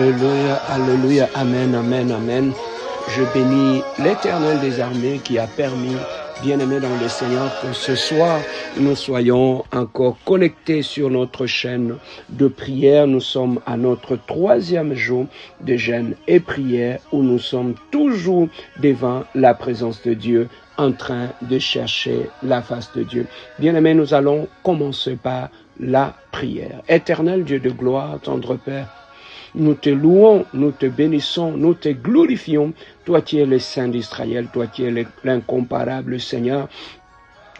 Alléluia, alléluia, amen, amen, amen. Je bénis l'Éternel des armées qui a permis, bien-aimés dans le Seigneur, que ce soir, nous soyons encore connectés sur notre chaîne de prière. Nous sommes à notre 3e jour de jeûne et prière où nous sommes toujours devant la présence de Dieu, en train de chercher la face de Dieu. Bien-aimés, nous allons commencer par la prière. Éternel Dieu de gloire, tendre Père, nous te louons, nous te bénissons, nous te glorifions. Toi qui es le Saint d'Israël, toi qui es l'incomparable Seigneur.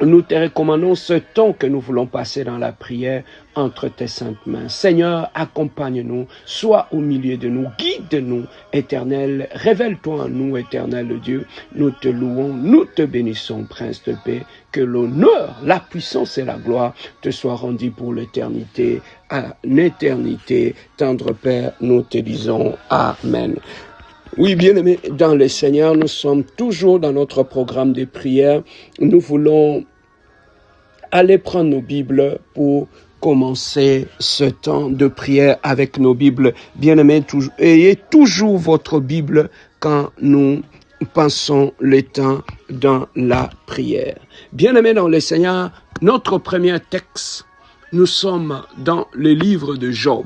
Nous te recommandons ce temps que nous voulons passer dans la prière entre tes saintes mains. Seigneur, accompagne-nous, sois au milieu de nous, guide-nous, Éternel. Révèle-toi en nous, Éternel Dieu. Nous te louons, nous te bénissons, Prince de paix. Que l'honneur, la puissance et la gloire te soient rendus pour l'éternité, à l'éternité. Tendre Père, nous te disons Amen. Oui, bien-aimés, dans le Seigneur, nous sommes toujours dans notre programme de prière. Nous voulons aller prendre nos Bibles pour commencer ce temps de prière avec nos Bibles. Bien-aimés, ayez toujours votre Bible quand nous passons le temps dans la prière. Bien-aimés dans le Seigneur, notre premier texte, nous sommes dans le livre de Job.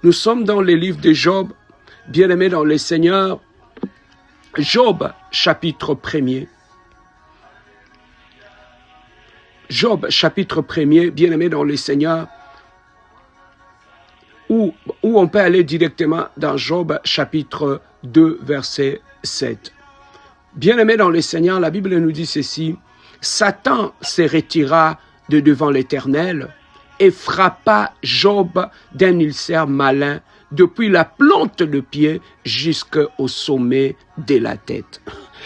Nous sommes dans le livre de Job. Bien-aimés dans le Seigneur, Job, chapitre 1er. Job, chapitre 1er, bien-aimés dans le Seigneur, où on peut aller directement dans Job, chapitre 2, verset 7. Bien-aimés dans le Seigneur, la Bible nous dit ceci: Satan se retira de devant l'Éternel et frappa Job d'un ulcère malin depuis la plante de pied jusqu'au sommet de la tête.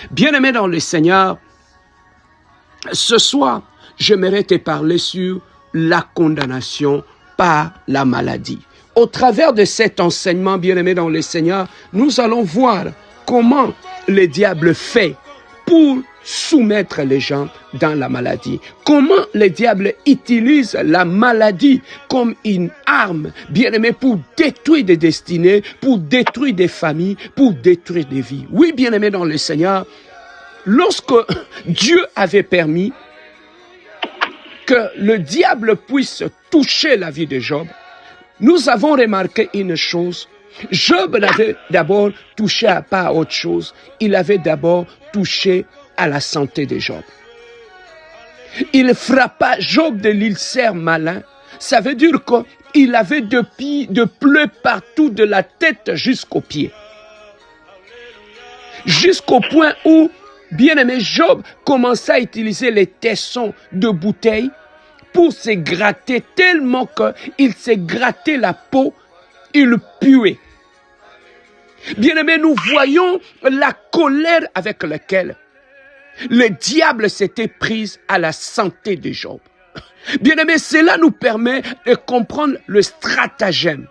Bien-aimé dans le Seigneur, ce soir, j'aimerais te parler sur la condamnation par la maladie. Au travers de cet enseignement, bien-aimé dans le Seigneur, nous allons voir comment le diable fait pour soumettre les gens dans la maladie. Comment le diable utilise la maladie comme une arme, bien-aimé, pour détruire des destinées, pour détruire des familles, pour détruire des vies. Oui, bien-aimé dans le Seigneur, lorsque Dieu avait permis que le diable puisse toucher la vie de Job, nous avons remarqué une chose. Job n'avait d'abord touché pas à autre chose. Il avait d'abord touché à la santé de Job. Il frappa Job de l'ulcère malin. Ça veut dire qu'il avait de plaies partout de la tête jusqu'aux pieds. Jusqu'au point où, bien-aimé, Job commença à utiliser les tessons de bouteilles pour se gratter tellement qu'il s'est gratté la peau, il puait. Bien-aimé, nous voyons la colère avec laquelle le diable s'était pris à la santé de Job. Bien-aimé, cela nous permet de comprendre le stratagème,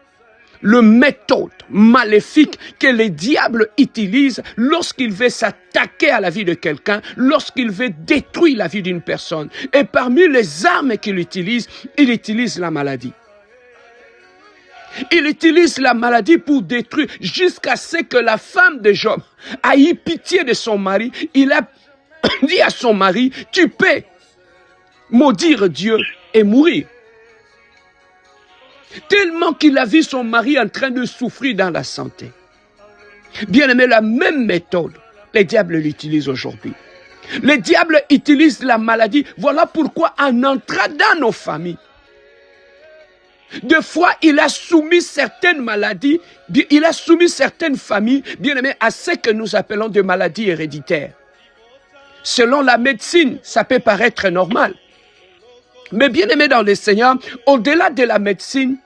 le méthode maléfique que le diable utilise lorsqu'il veut s'attaquer à la vie de quelqu'un, lorsqu'il veut détruire la vie d'une personne. Et parmi les armes qu'il utilise, il utilise la maladie. Il utilise la maladie pour détruire jusqu'à ce que la femme de Job a eu pitié de son mari. Il a dit à son mari, tu peux maudire Dieu et mourir. Tellement qu'il a vu son mari en train de souffrir dans la santé. Bien aimé, la même méthode, le diable l'utilise aujourd'hui. Le diable utilise la maladie. Voilà pourquoi en entrant dans nos familles, des fois, il a soumis certaines maladies, il a soumis certaines familles, bien aimées, à ce que nous appelons des maladies héréditaires. Selon la médecine, ça peut paraître normal. Mais bien aimé dans le Seigneur, au-delà de la médecine,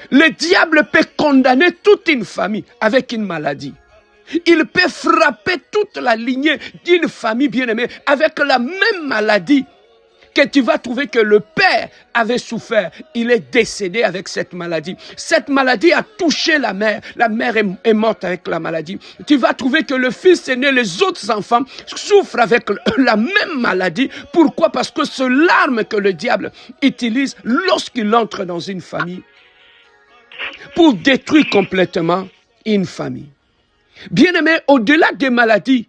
le diable peut condamner toute une famille avec une maladie. Il peut frapper toute la lignée d'une famille bien aimée avec la même maladie. Que tu vas trouver que le père avait souffert. Il est décédé avec cette maladie. Cette maladie a touché la mère. La mère est morte avec la maladie. Tu vas trouver que le fils aîné, les autres enfants souffrent avec la même maladie. Pourquoi? Parce que c'est l'arme que le diable utilise lorsqu'il entre dans une famille. pour détruire complètement une famille. Bien-aimés, au-delà des maladies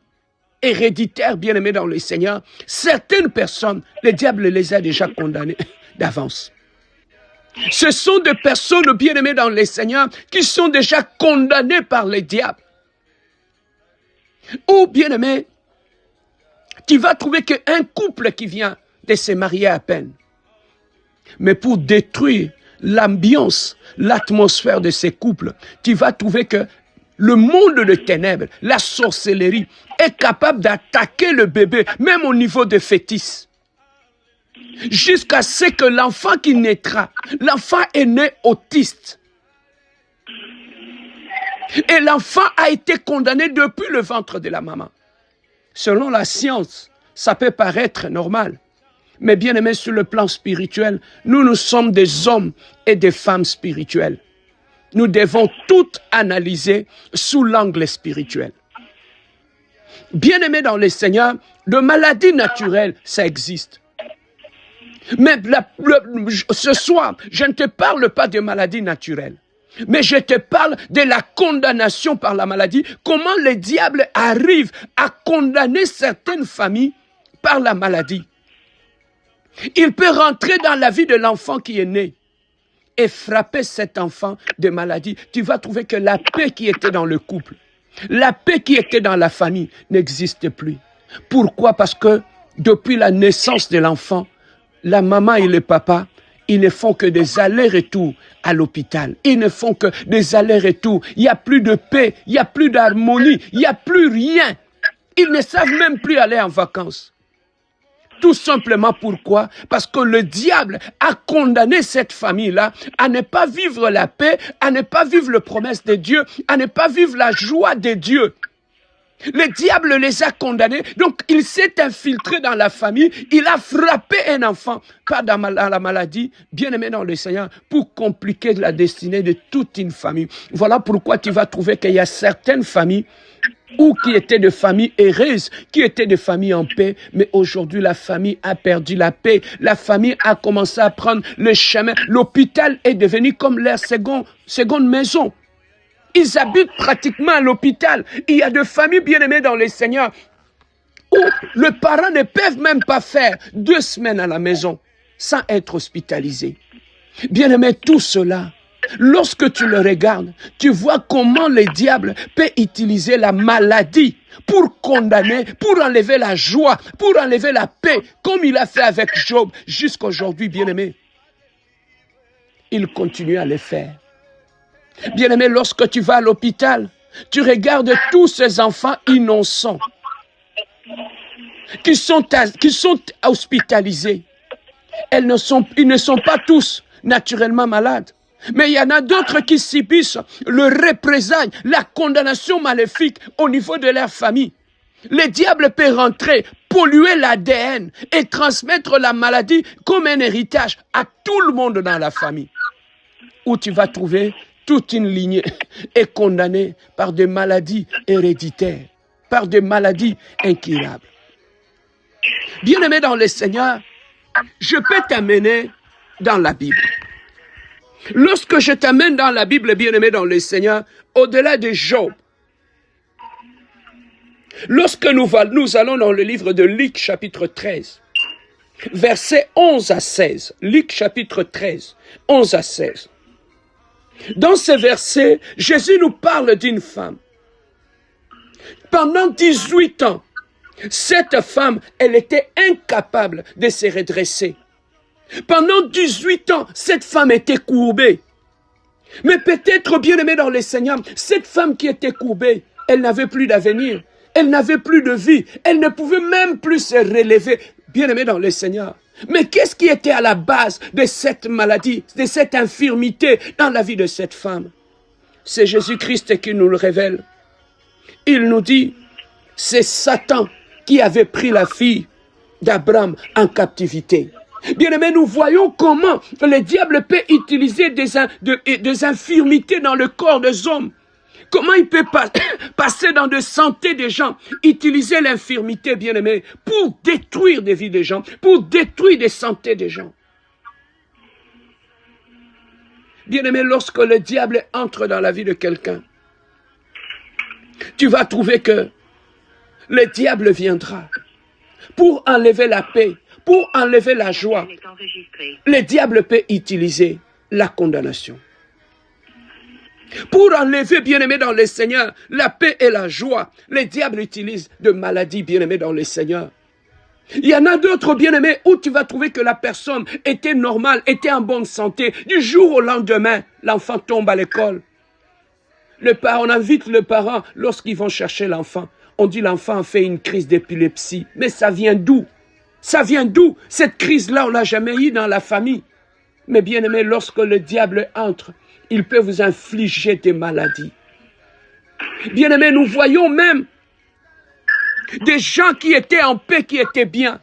héréditaires, bien-aimés dans le Seigneur, certaines personnes, le diable les a déjà condamnées d'avance. Ce sont des personnes, bien-aimées dans le Seigneur, qui sont déjà condamnées par le diable. Ou, bien-aimés, tu vas trouver qu'un couple qui vient de se marier à peine, mais pour détruire l'ambiance, l'atmosphère de ces couples, tu vas trouver que le monde de ténèbres, la sorcellerie, est capable d'attaquer le bébé, même au niveau de fœtus. Jusqu'à ce que l'enfant qui naîtra, l'enfant est né autiste. Et l'enfant a été condamné depuis le ventre de la maman. Selon la science, ça peut paraître normal. Mais bien aimé, sur le plan spirituel, nous sommes des hommes et des femmes spirituels. Nous devons tout analyser sous l'angle spirituel. Bien aimé dans le Seigneur, de maladies naturelles, ça existe. Mais ce soir, je ne te parle pas de maladies naturelles. Mais je te parle de la condamnation par la maladie. Comment le diable arrive à condamner certaines familles par la maladie. Il peut rentrer dans la vie de l'enfant qui est né et frapper cet enfant de maladie. Tu vas trouver que la paix qui était dans le couple, la paix qui était dans la famille n'existe plus. Pourquoi? Parce que depuis la naissance de l'enfant, la maman et le papa, ils ne font que des allers-retours à l'hôpital. Ils ne font que des allers-retours. Il n'y a plus de paix, il n'y a plus d'harmonie, il n'y a plus rien. Ils ne savent même plus aller en vacances. Tout simplement pourquoi? Parce que le diable a condamné cette famille-là à ne pas vivre la paix, à ne pas vivre la promesse de Dieu, à ne pas vivre la joie de Dieu. Le diable les a condamnés, donc il s'est infiltré dans la famille, il a frappé un enfant, pas dans la maladie, bien aimé dans le Seigneur, pour compliquer la destinée de toute une famille. Voilà pourquoi tu vas trouver qu'il y a certaines familles ou qui étaient de familles heureuses, qui étaient de familles en paix, mais aujourd'hui la famille a perdu la paix, la famille a commencé à prendre le chemin, l'hôpital est devenu comme leur seconde maison. Ils habitent pratiquement à l'hôpital. Il y a des familles bien-aimées dans le Seigneur où les parents ne peuvent même pas faire 2 semaines à la maison sans être hospitalisés. Bien-aimés, tout cela, lorsque tu le regardes, tu vois comment le diable peut utiliser la maladie pour condamner, pour enlever la joie, pour enlever la paix, comme il a fait avec Job jusqu'à aujourd'hui, bien-aimés. Il continue à le faire. Bien-aimé, lorsque tu vas à l'hôpital, tu regardes tous ces enfants innocents qui sont hospitalisés. Ils ne sont pas tous naturellement malades. Mais il y en a d'autres qui subissent le représailles, la condamnation maléfique au niveau de leur famille. Le diable peut rentrer, polluer l'ADN et transmettre la maladie comme un héritage à tout le monde dans la famille. Où tu vas trouver toute une lignée est condamnée par des maladies héréditaires, par des maladies incurables. Bien-aimé dans le Seigneur, je peux t'amener dans la Bible. Lorsque je t'amène dans la Bible, bien-aimé dans le Seigneur, au-delà de Job, lorsque nous allons dans le livre de Luc chapitre 13, versets 11 à 16, Luc chapitre 13, 11 à 16, dans ce verset, Jésus nous parle d'une femme. Pendant 18 ans, cette femme, elle était incapable de se redresser. Pendant 18 ans, cette femme était courbée. Mais peut-être, bien-aimée dans le Seigneur, cette femme qui était courbée, elle n'avait plus d'avenir. Elle n'avait plus de vie. Elle ne pouvait même plus se relever. Bien-aimée dans le Seigneur. Mais qu'est-ce qui était à la base de cette maladie, de cette infirmité dans la vie de cette femme? C'est Jésus-Christ qui nous le révèle. Il nous dit, c'est Satan qui avait pris la fille d'Abraham en captivité. Bien-aimés, nous voyons comment le diable peut utiliser des infirmités dans le corps des hommes. Comment il peut passer dans de santé des gens, utiliser l'infirmité, bien-aimé, pour détruire des vies des gens, pour détruire des santé des gens. Bien-aimé, lorsque le diable entre dans la vie de quelqu'un, tu vas trouver que le diable viendra pour enlever la paix, pour enlever la joie. Le diable peut utiliser la condamnation. Pour enlever, bien-aimé dans le Seigneur, la paix et la joie, le diable utilise de maladies, bien-aimé dans le Seigneur. Il y en a d'autres, bien-aimés, où tu vas trouver que la personne était normale, était en bonne santé. Du jour au lendemain, l'enfant tombe à l'école. On invite le parent lorsqu'ils vont chercher l'enfant. On dit l'enfant a fait une crise d'épilepsie. Mais ça vient d'où? Ça vient d'où? Cette crise-là, on ne l'a jamais eue dans la famille. Mais bien-aimé, lorsque le diable entre, il peut vous infliger des maladies. Bien-aimé, nous voyons même des gens qui étaient en paix, qui étaient bien.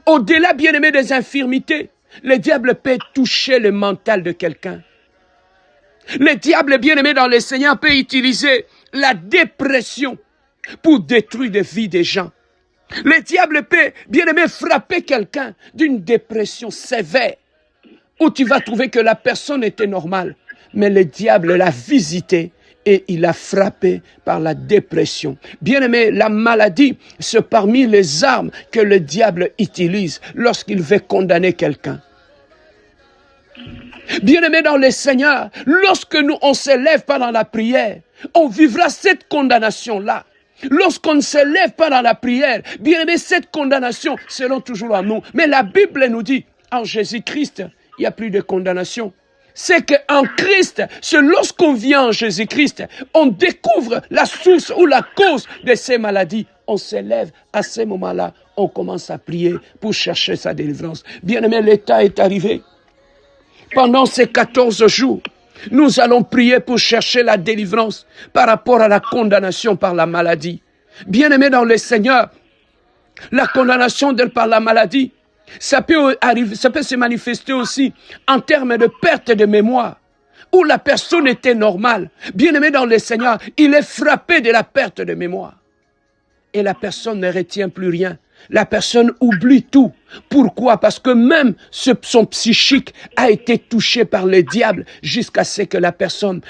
Au-delà, bien-aimé, des infirmités, le diable peut toucher le mental de quelqu'un. Le diable, bien-aimé dans le Seigneur, peut utiliser la dépression pour détruire des vies des gens. Le diable peut, bien-aimé, frapper quelqu'un d'une dépression sévère, où tu vas trouver que la personne était normale, mais le diable l'a visité et il a frappé par la dépression. Bien-aimé, la maladie, c'est parmi les armes que le diable utilise lorsqu'il veut condamner quelqu'un. Bien-aimé dans le Seigneur, lorsque on s'élève pendant la prière, on vivra cette condamnation-là. Lorsqu'on ne s'élève pas dans la prière, bien-aimé, cette condamnation sera toujours en nous. Mais la Bible nous dit, en Jésus-Christ, il n'y a plus de condamnation. C'est qu'en Christ, c'est lorsqu'on vient en Jésus-Christ, on découvre la source ou la cause de ces maladies. On s'élève à ce moment-là, on commence à prier pour chercher sa délivrance. Bien-aimé, l'état est arrivé. Pendant ces 14 jours, nous allons prier pour chercher la délivrance par rapport à la condamnation par la maladie. Bien-aimé dans le Seigneur, la condamnation par la maladie, ça peut se manifester aussi en termes de perte de mémoire, où la personne était normale. Bien-aimé dans le Seigneur, il est frappé de la perte de mémoire. Et la personne ne retient plus rien. La personne oublie tout. Pourquoi? Parce que même son psychique a été touché par le diable jusqu'à ce que la personne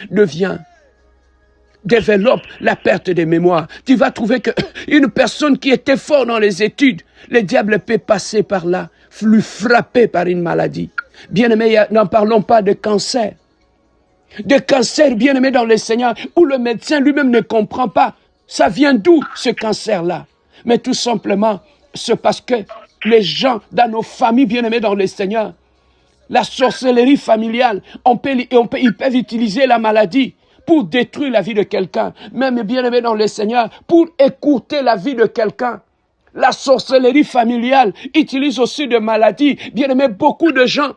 développe la perte de mémoire. Tu vas trouver qu'une personne qui était fort dans les études, le diable peut passer par là, lui frapper par une maladie. Bien-aimé, n'en parlons pas de cancer. De cancer, bien-aimé dans le Seigneur, où le médecin lui-même ne comprend pas. Ça vient d'où ce cancer-là? Mais tout simplement, c'est parce que les gens dans nos familles, bien-aimés dans le Seigneur, la sorcellerie familiale, ils peuvent utiliser la maladie pour détruire la vie de quelqu'un. Même bien-aimés dans le Seigneur, pour écourter la vie de quelqu'un. La sorcellerie familiale utilise aussi de maladies. Bien-aimés, beaucoup de gens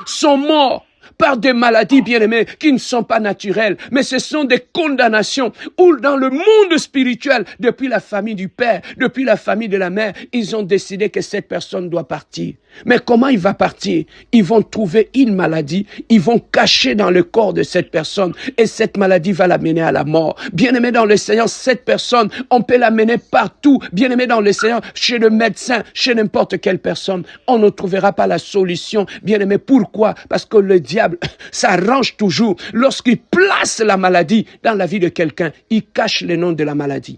sont morts par des maladies, bien-aimés, qui ne sont pas naturelles, mais ce sont des condamnations où dans le monde spirituel, depuis la famille du père, depuis la famille de la mère, ils ont décidé que cette personne doit partir. Mais comment il va partir? Ils vont trouver une maladie, ils vont cacher dans le corps de cette personne et cette maladie va l'amener à la mort. Bien-aimé dans le Seigneur, cette personne, on peut l'amener partout. Bien-aimé dans le Seigneur, chez le médecin, chez n'importe quelle personne, on ne trouvera pas la solution. Bien-aimé, pourquoi? Parce que le diable s'arrange toujours. Lorsqu'il place la maladie dans la vie de quelqu'un, il cache le nom de la maladie.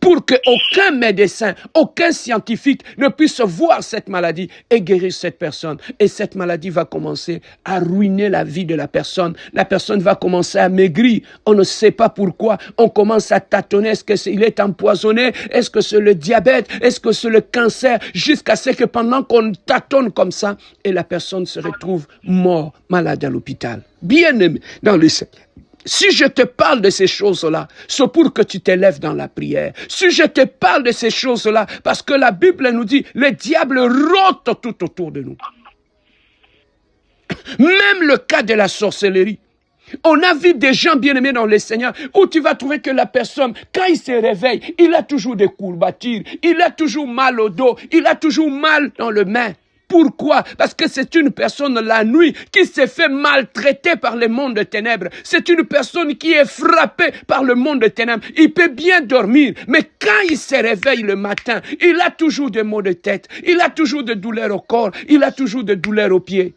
Pour qu'aucun médecin, aucun scientifique ne puisse voir cette maladie et guérir cette personne. Et cette maladie va commencer à ruiner la vie de la personne. La personne va commencer à maigrir. On ne sait pas pourquoi. On commence à tâtonner. Est-ce qu'il est empoisonné? Est-ce que c'est le diabète? Est-ce que c'est le cancer? Jusqu'à ce que pendant qu'on tâtonne comme ça, et la personne se retrouve morte, malade à l'hôpital. Bien-aimé dans le Seigneur. Si je te parle de ces choses-là, c'est pour que tu t'élèves dans la prière. Si je te parle de ces choses-là, parce que la Bible nous dit, le diable rôde tout autour de nous. Même le cas de la sorcellerie. On a vu des gens bien-aimés dans le Seigneur, où tu vas trouver que la personne, quand il se réveille, il a toujours des courbatures, il a toujours mal au dos, il a toujours mal dans le main. Pourquoi? Parce que c'est une personne la nuit qui s'est fait maltraiter par le monde de ténèbres. C'est une personne qui est frappée par le monde de ténèbres. Il peut bien dormir, mais quand il se réveille le matin, il a toujours des maux de tête, il a toujours des douleurs au corps, il a toujours des douleurs aux pieds.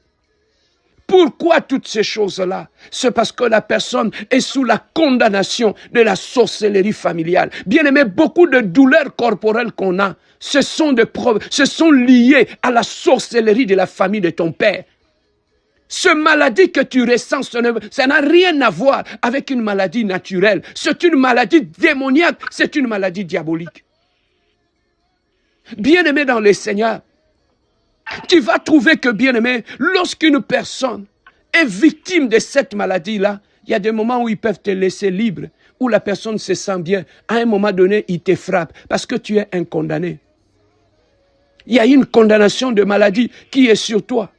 Pourquoi toutes ces choses-là? C'est parce que la personne est sous la condamnation de la sorcellerie familiale. Bien aimé, beaucoup de douleurs corporelles qu'on a, ce sont liées à la sorcellerie de la famille de ton père. Ce maladie que tu ressens, ça n'a rien à voir avec une maladie naturelle. C'est une maladie démoniaque, c'est une maladie diabolique. Bien-aimé dans le Seigneur, tu vas trouver que, bien-aimé, lorsqu'une personne est victime de cette maladie-là, il y a des moments où ils peuvent te laisser libre, où la personne se sent bien. À un moment donné, il te frappe parce que tu es un condamné. Il y a une condamnation de maladie qui est sur toi.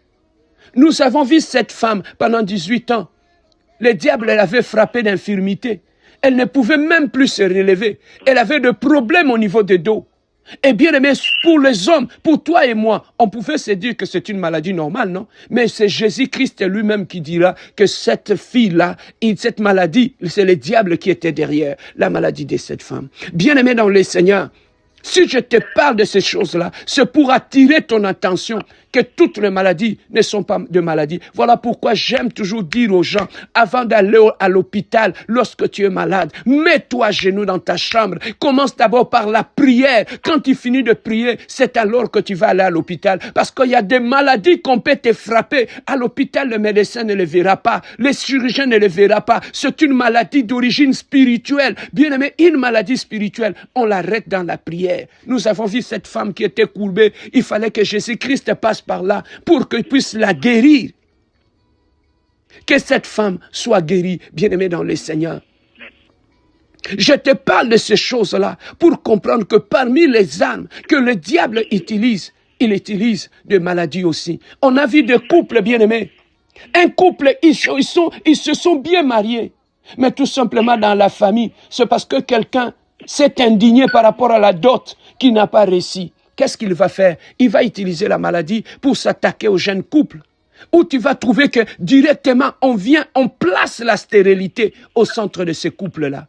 Nous avons vu cette femme pendant 18 ans. Le diable l'avait frappée d'infirmité. Elle ne pouvait même plus se relever. Elle avait des problèmes au niveau des dos. Et bien aimé, pour les hommes, pour toi et moi, on pouvait se dire que c'est une maladie normale, non? Mais c'est Jésus-Christ lui-même qui dira que cette fille-là, cette maladie, c'est le diable qui était derrière la maladie de cette femme. Bien aimé dans le Seigneur, si je te parle de ces choses-là, c'est pour attirer ton attention que toutes les maladies ne sont pas de maladies. Voilà pourquoi j'aime toujours dire aux gens, avant d'aller à l'hôpital, lorsque tu es malade, mets-toi à genoux dans ta chambre. Commence d'abord par la prière. Quand tu finis de prier, c'est alors que tu vas aller à l'hôpital. Parce qu'il y a des maladies qu'on peut te frapper. À l'hôpital, le médecin ne les verra pas. Les chirurgiens ne les verra pas. C'est une maladie d'origine spirituelle. Bien aimé, une maladie spirituelle, on l'arrête dans la prière. Nous avons vu cette femme qui était courbée. Il fallait que Jésus-Christ passe par là pour qu'il puisse la guérir. Que cette femme soit guérie, bien-aimée dans le Seigneur. Je te parle de ces choses-là pour comprendre que parmi les armes que le diable utilise, il utilise des maladies aussi. On a vu des couples, bien-aimés. Un couple, ils se sont bien mariés. Mais tout simplement dans la famille, c'est parce que quelqu'un s'est indigné par rapport à la dot qui n'a pas réussi. Qu'est-ce qu'il va faire? Il va utiliser la maladie pour s'attaquer aux jeunes couples. Où tu vas trouver que directement, on place la stérilité au centre de ces couples-là.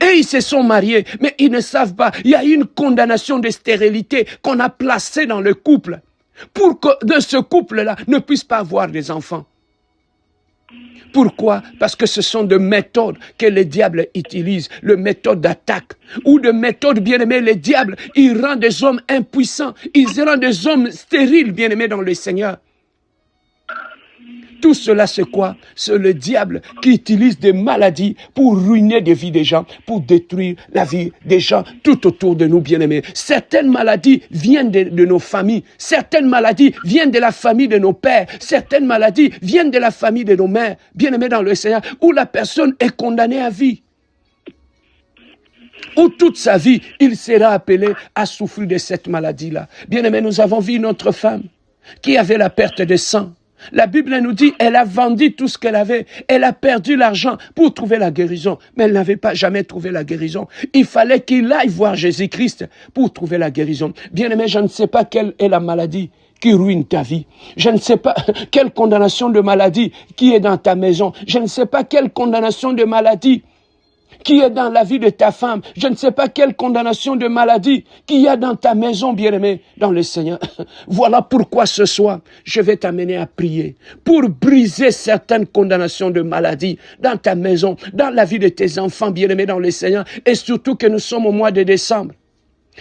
Et ils se sont mariés, mais ils ne savent pas. Il y a une condamnation de stérilité qu'on a placée dans le couple pour que de ce couple-là ne puisse pas avoir des enfants. Pourquoi? Parce que ce sont des méthodes que le diable utilise, les méthodes d'attaque, ou des méthodes, bien-aimés, le diable, il rend des hommes impuissants, il rend des hommes stériles, bien-aimés dans le Seigneur. Tout cela, c'est quoi? C'est le diable qui utilise des maladies pour ruiner des vies des gens, pour détruire la vie des gens tout autour de nous, bien-aimés. Certaines maladies viennent de nos familles. Certaines maladies viennent de la famille de nos pères. Certaines maladies viennent de la famille de nos mères, bien-aimés dans le Seigneur, où la personne est condamnée à vie. Où toute sa vie, il sera appelé à souffrir de cette maladie-là. Bien-aimés, nous avons vu notre femme qui avait la perte de sang. La Bible nous dit, elle a vendu tout ce qu'elle avait. Elle a perdu l'argent pour trouver la guérison. Mais elle n'avait pas jamais trouvé la guérison. Il fallait qu'il aille voir Jésus-Christ pour trouver la guérison. Bien-aimé, je ne sais pas quelle est la maladie qui ruine ta vie. Je ne sais pas quelle condamnation de maladie qui est dans ta maison. Je ne sais pas quelle condamnation de maladie qui est dans la vie de ta femme. Je ne sais pas quelle condamnation de maladie qu'il y a dans ta maison, bien-aimé, dans le Seigneur. Voilà pourquoi ce soir, je vais t'amener à prier pour briser certaines condamnations de maladie dans ta maison, dans la vie de tes enfants, bien-aimés, dans le Seigneur. Et surtout que nous sommes au mois de décembre.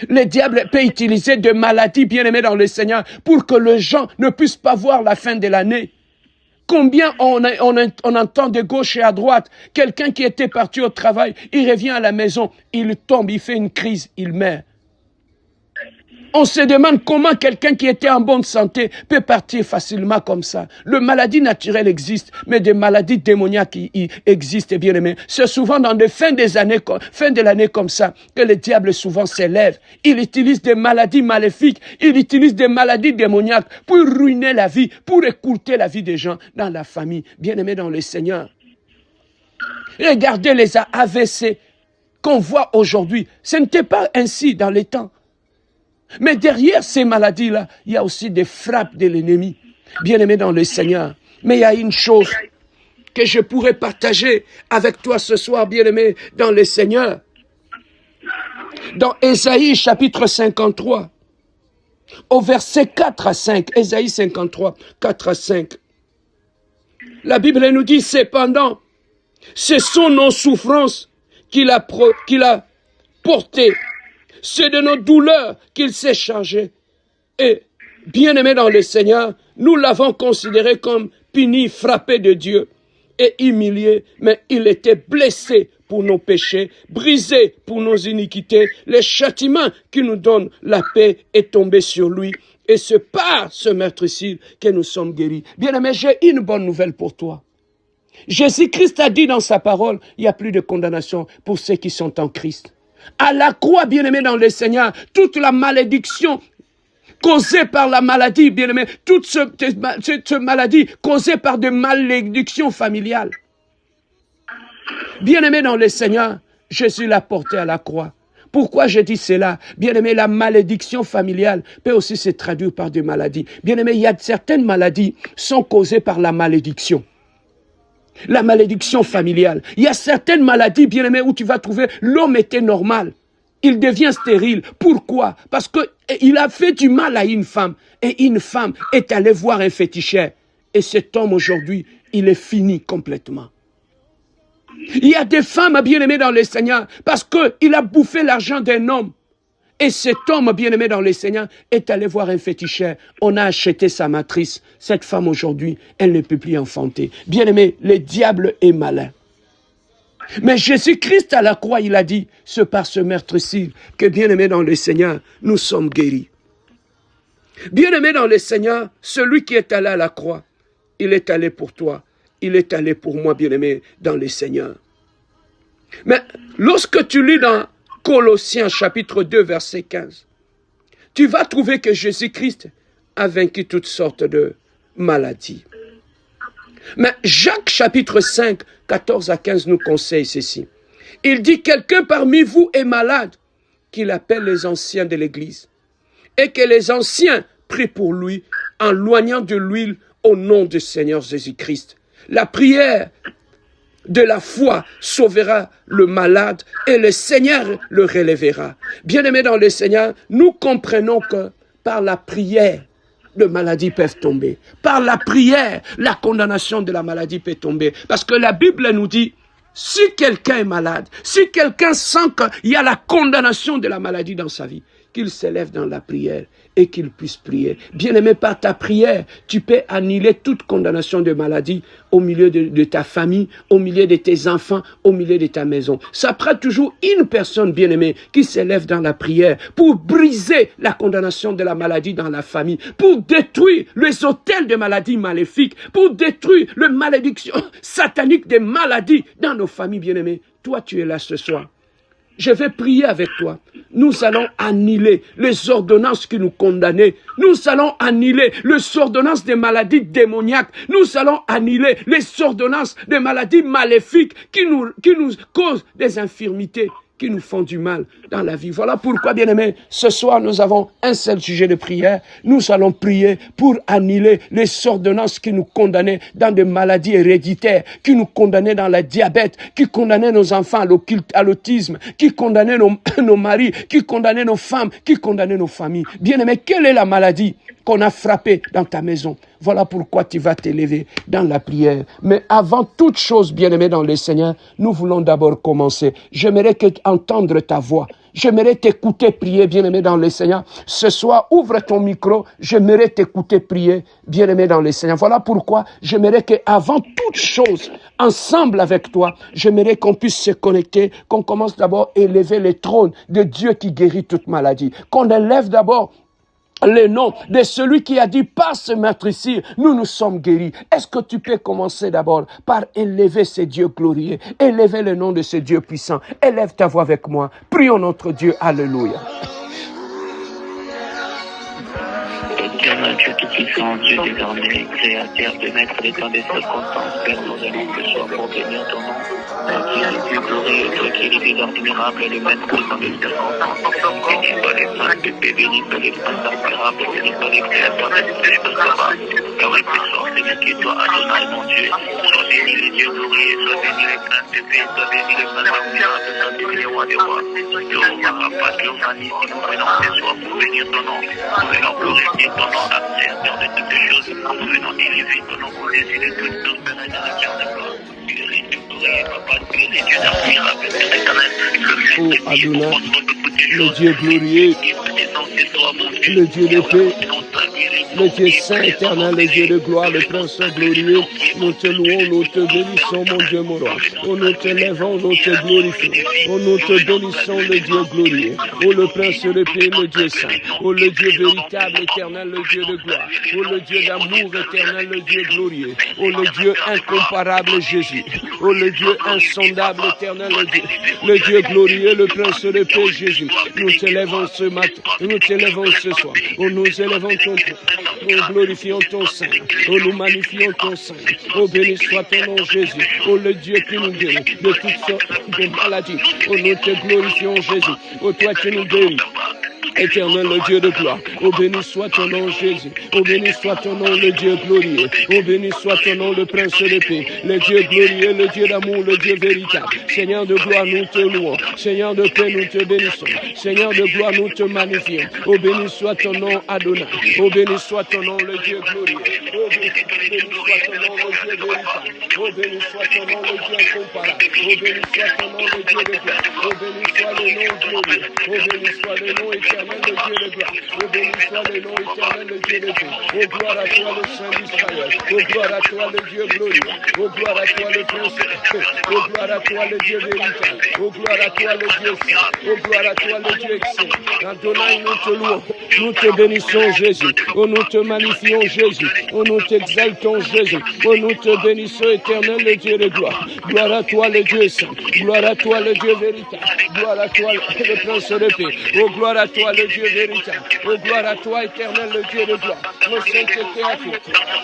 Le diable peut utiliser des maladies, bien-aimés, dans le Seigneur pour que les gens ne puissent pas voir la fin de l'année. Combien on entend de gauche et à droite, quelqu'un qui était parti au travail, il revient à la maison, il tombe, il fait une crise, il meurt. On se demande comment quelqu'un qui était en bonne santé peut partir facilement comme ça. Les maladies naturelles existent, mais des maladies démoniaques existent, bien aimé. C'est souvent dans les fins de l'année comme ça que le diable souvent s'élève. Il utilise des maladies maléfiques, il utilise des maladies démoniaques pour ruiner la vie, pour écourter la vie des gens dans la famille. Bien aimé dans le Seigneur. Regardez les AVC qu'on voit aujourd'hui. Ce n'était pas ainsi dans les temps. Mais derrière ces maladies-là, il y a aussi des frappes de l'ennemi. Bien-aimé dans le Seigneur. Mais il y a une chose que je pourrais partager avec toi ce soir, bien-aimé dans le Seigneur. Dans Ésaïe chapitre 53, au verset 4 à 5, Ésaïe 53, 4 à 5. La Bible nous dit, cependant, ce sont nos souffrances qu'il a portées. C'est de nos douleurs qu'il s'est chargé. Et, bien-aimés dans le Seigneur, nous l'avons considéré comme puni, frappé de Dieu et humilié, mais il était blessé pour nos péchés, brisé pour nos iniquités. Le châtiment qui nous donne la paix est tombé sur lui. Et c'est par ce meurtricide que nous sommes guéris. Bien-aimé, j'ai une bonne nouvelle pour toi. Jésus-Christ a dit dans sa parole, il n'y a plus de condamnation pour ceux qui sont en Christ. À la croix, bien-aimé dans le Seigneur, toute la malédiction causée par la maladie, bien-aimé, toute cette maladie causée par des malédictions familiales. Bien-aimé dans le Seigneur, Jésus l'a porté à la croix. Pourquoi je dis cela? Bien-aimé, la malédiction familiale peut aussi se traduire par des maladies. Bien-aimé, il y a certaines maladies qui sont causées par la malédiction. La malédiction familiale. Il y a certaines maladies, bien-aimé, où tu vas trouver l'homme était normal. Il devient stérile. Pourquoi? Parce qu'il a fait du mal à une femme. Et une femme est allée voir un féticheur. Et cet homme aujourd'hui, il est fini complètement. Il y a des femmes bien-aimées dans le Seigneur parce qu'il a bouffé l'argent d'un homme. Et cet homme bien-aimé dans le Seigneur est allé voir un féticheur. On a acheté sa matrice. Cette femme aujourd'hui, elle ne peut plus enfanter. Bien-aimé, le diable est malin. Mais Jésus-Christ à la croix, il a dit, c'est par ce meurtricide que bien-aimé dans le Seigneur, nous sommes guéris. Bien-aimé dans le Seigneur, celui qui est allé à la croix, il est allé pour toi. Il est allé pour moi, bien-aimé, dans le Seigneur. Mais lorsque tu lis dans Colossiens chapitre 2, verset 15, tu vas trouver que Jésus-Christ a vaincu toutes sortes de maladies. Mais Jacques chapitre 5, 14 à 15 nous conseille ceci. Il dit, quelqu'un parmi vous est malade, qu'il appelle les anciens de l'Église, et que les anciens prient pour lui, en loignant de l'huile au nom du Seigneur Jésus-Christ. La prière de la foi sauvera le malade et le Seigneur le relèvera. Bien-aimés dans le Seigneur, nous comprenons que par la prière, les maladies peuvent tomber. Par la prière, la condamnation de la maladie peut tomber. Parce que la Bible nous dit, si quelqu'un est malade, si quelqu'un sent qu'il y a la condamnation de la maladie dans sa vie, qu'il s'élève dans la prière et qu'il puisse prier. Bien-aimé, par ta prière, tu peux annuler toute condamnation de maladie au milieu de ta famille, au milieu de tes enfants, au milieu de ta maison. Ça prend toujours une personne, bien-aimée, qui s'élève dans la prière pour briser la condamnation de la maladie dans la famille, pour détruire les autels de maladies maléfiques, pour détruire les malédictions sataniques des maladies dans nos familles, bien-aimées. Toi, tu es là ce soir. Je vais prier avec toi. Nous allons annuler les ordonnances qui nous condamnaient. Nous allons annuler les ordonnances des maladies démoniaques. Nous allons annuler les ordonnances des maladies maléfiques qui nous causent des infirmités, qui nous font du mal dans la vie. Voilà pourquoi, bien-aimés, ce soir, nous avons un seul sujet de prière. Nous allons prier pour annuler les ordonnances qui nous condamnaient dans des maladies héréditaires, qui nous condamnaient dans le diabète, qui condamnaient nos enfants à l'autisme, qui condamnaient nos maris, qui condamnaient nos femmes, qui condamnaient nos familles. Bien-aimés, quelle est la maladie qu'on a frappée dans ta maison? Voilà pourquoi tu vas t'élever dans la prière. Mais avant toute chose, bien-aimé dans le Seigneur, nous voulons d'abord commencer. J'aimerais entendre ta voix. J'aimerais t'écouter prier, bien-aimé dans le Seigneur. Ce soir, ouvre ton micro. J'aimerais t'écouter prier, bien-aimé dans le Seigneur. Voilà pourquoi j'aimerais qu'avant toute chose, ensemble avec toi, j'aimerais qu'on puisse se connecter, qu'on commence d'abord à élever le trône de Dieu qui guérit toute maladie. Qu'on élève d'abord le nom de celui qui a dit, par ce meurtricide, nous sommes guéris. Est-ce que tu peux commencer d'abord par élever ce Dieu glorieux, élever le nom de ce Dieu puissant? Élève ta voix avec moi. Prions notre Dieu. Alléluia. Éternel Dieu Tout-Puissant, Dieu des armées, créateur de maître des temps des circonstances, Père, nous allons ce soir pour bénir ton nom. Qui est le Dieu glorieux, toi qui es le Dieu admirable, le maître des temps des circonstances. Béni soit l'Esprit de paix, béni soit l'Esprit admirable, béni soit le Créateur de l'Esprit de combat. Car le puissant, c'est qui toi, Adonai, mon Dieu. Sois béni le Dieu glorieux, sois béni le Prince de paix, sois béni le Prince admirable, sois béni le Roi des rois. Nous venons ce soir pour bénir ton nom. Nous venons glorifier ton nom, Créateur de toutes choses, nous venons élever ton nom au-dessus de toutes nos Père éternel, Dieu de gloire. Tu es Dieu glorieux, Papa, tu es Dieu admirable, Père éternel. Oh Adonai, le Dieu glorieux, le Dieu de paix, le Dieu saint éternel, le Dieu de gloire, le Prince glorieux. Nous te louons, nous te bénissons, mon Dieu, mon roi. Oh, nous te lèvons, nous te glorifions. Oh, nous te bénissons, le Dieu glorieux. Oh, le Prince de paix, le Dieu saint. Oh, le Dieu véritable, éternel, le Dieu de gloire. Oh, le Dieu d'amour éternel, le Dieu glorieux. Oh, le Dieu incomparable, Jésus. Oh, le Dieu insondable, éternel, le Dieu glorieux, le Prince de paix, Jésus. Nous te lèvons ce matin, nous te lèvons ce soir. Oh, nous élevons ton nom. Nous glorifions ton sein. Oh, nous magnifions ton sein. Oh, béni soit ton nom, Jésus. Oh, le Dieu qui nous guérit de toutes sortes de maladies. Oh, nous te glorifions, Jésus. Oh, toi qui nous guéris. Éternel, le Dieu de gloire. Oh, béni soit ton nom, Jésus. Oh, béni soit ton nom, le Dieu glorieux. Oh, béni soit ton nom, le Prince de paix. Le Dieu glorieux, le Dieu d'amour, le Dieu véritable. Seigneur de gloire, nous te louons. Seigneur de paix, nous te bénissons. Seigneur de gloire, nous te magnifions. Oh, béni soit ton nom, Adonai. Oh, béni soit ton nom, le Dieu glorieux. Oh, béni soit ton nom, le Dieu véritable. Oh, béni soit ton nom, le Dieu incomparable. Oh, béni soit ton nom, le Dieu de gloire. Oh, béni soit le nom glorieux. Oh, béni soit le nom éternel, le Dieu de gloire. Oh, béni soit le nom éternel, le Dieu de paix. Oh, gloire à toi, le Saint d'Israël. Oh, gloire à toi, le Dieu glorieux. Oh, gloire à toi, le Prince. Oh, gloire à toi, le Dieu véritable. Oh, gloire à toi, le Dieu saint. Oh, gloire à toi, le Dieu excellent. Adonai, nous te louons. Nous te bénissons, Jésus. Oh, nous te magnifions, Jésus. Oh, nous t'exaltons, Jésus. Oh, nous te bénissons, éternel, le Dieu de gloire. Gloire à toi, le Dieu saint. Gloire à toi, le Dieu véritable. Gloire à toi, le Prince de paix. Oh, gloire à toi, le Dieu véritable. Oh, gloire à toi, éternel, le Dieu de gloire. Oh, sainteté à toi.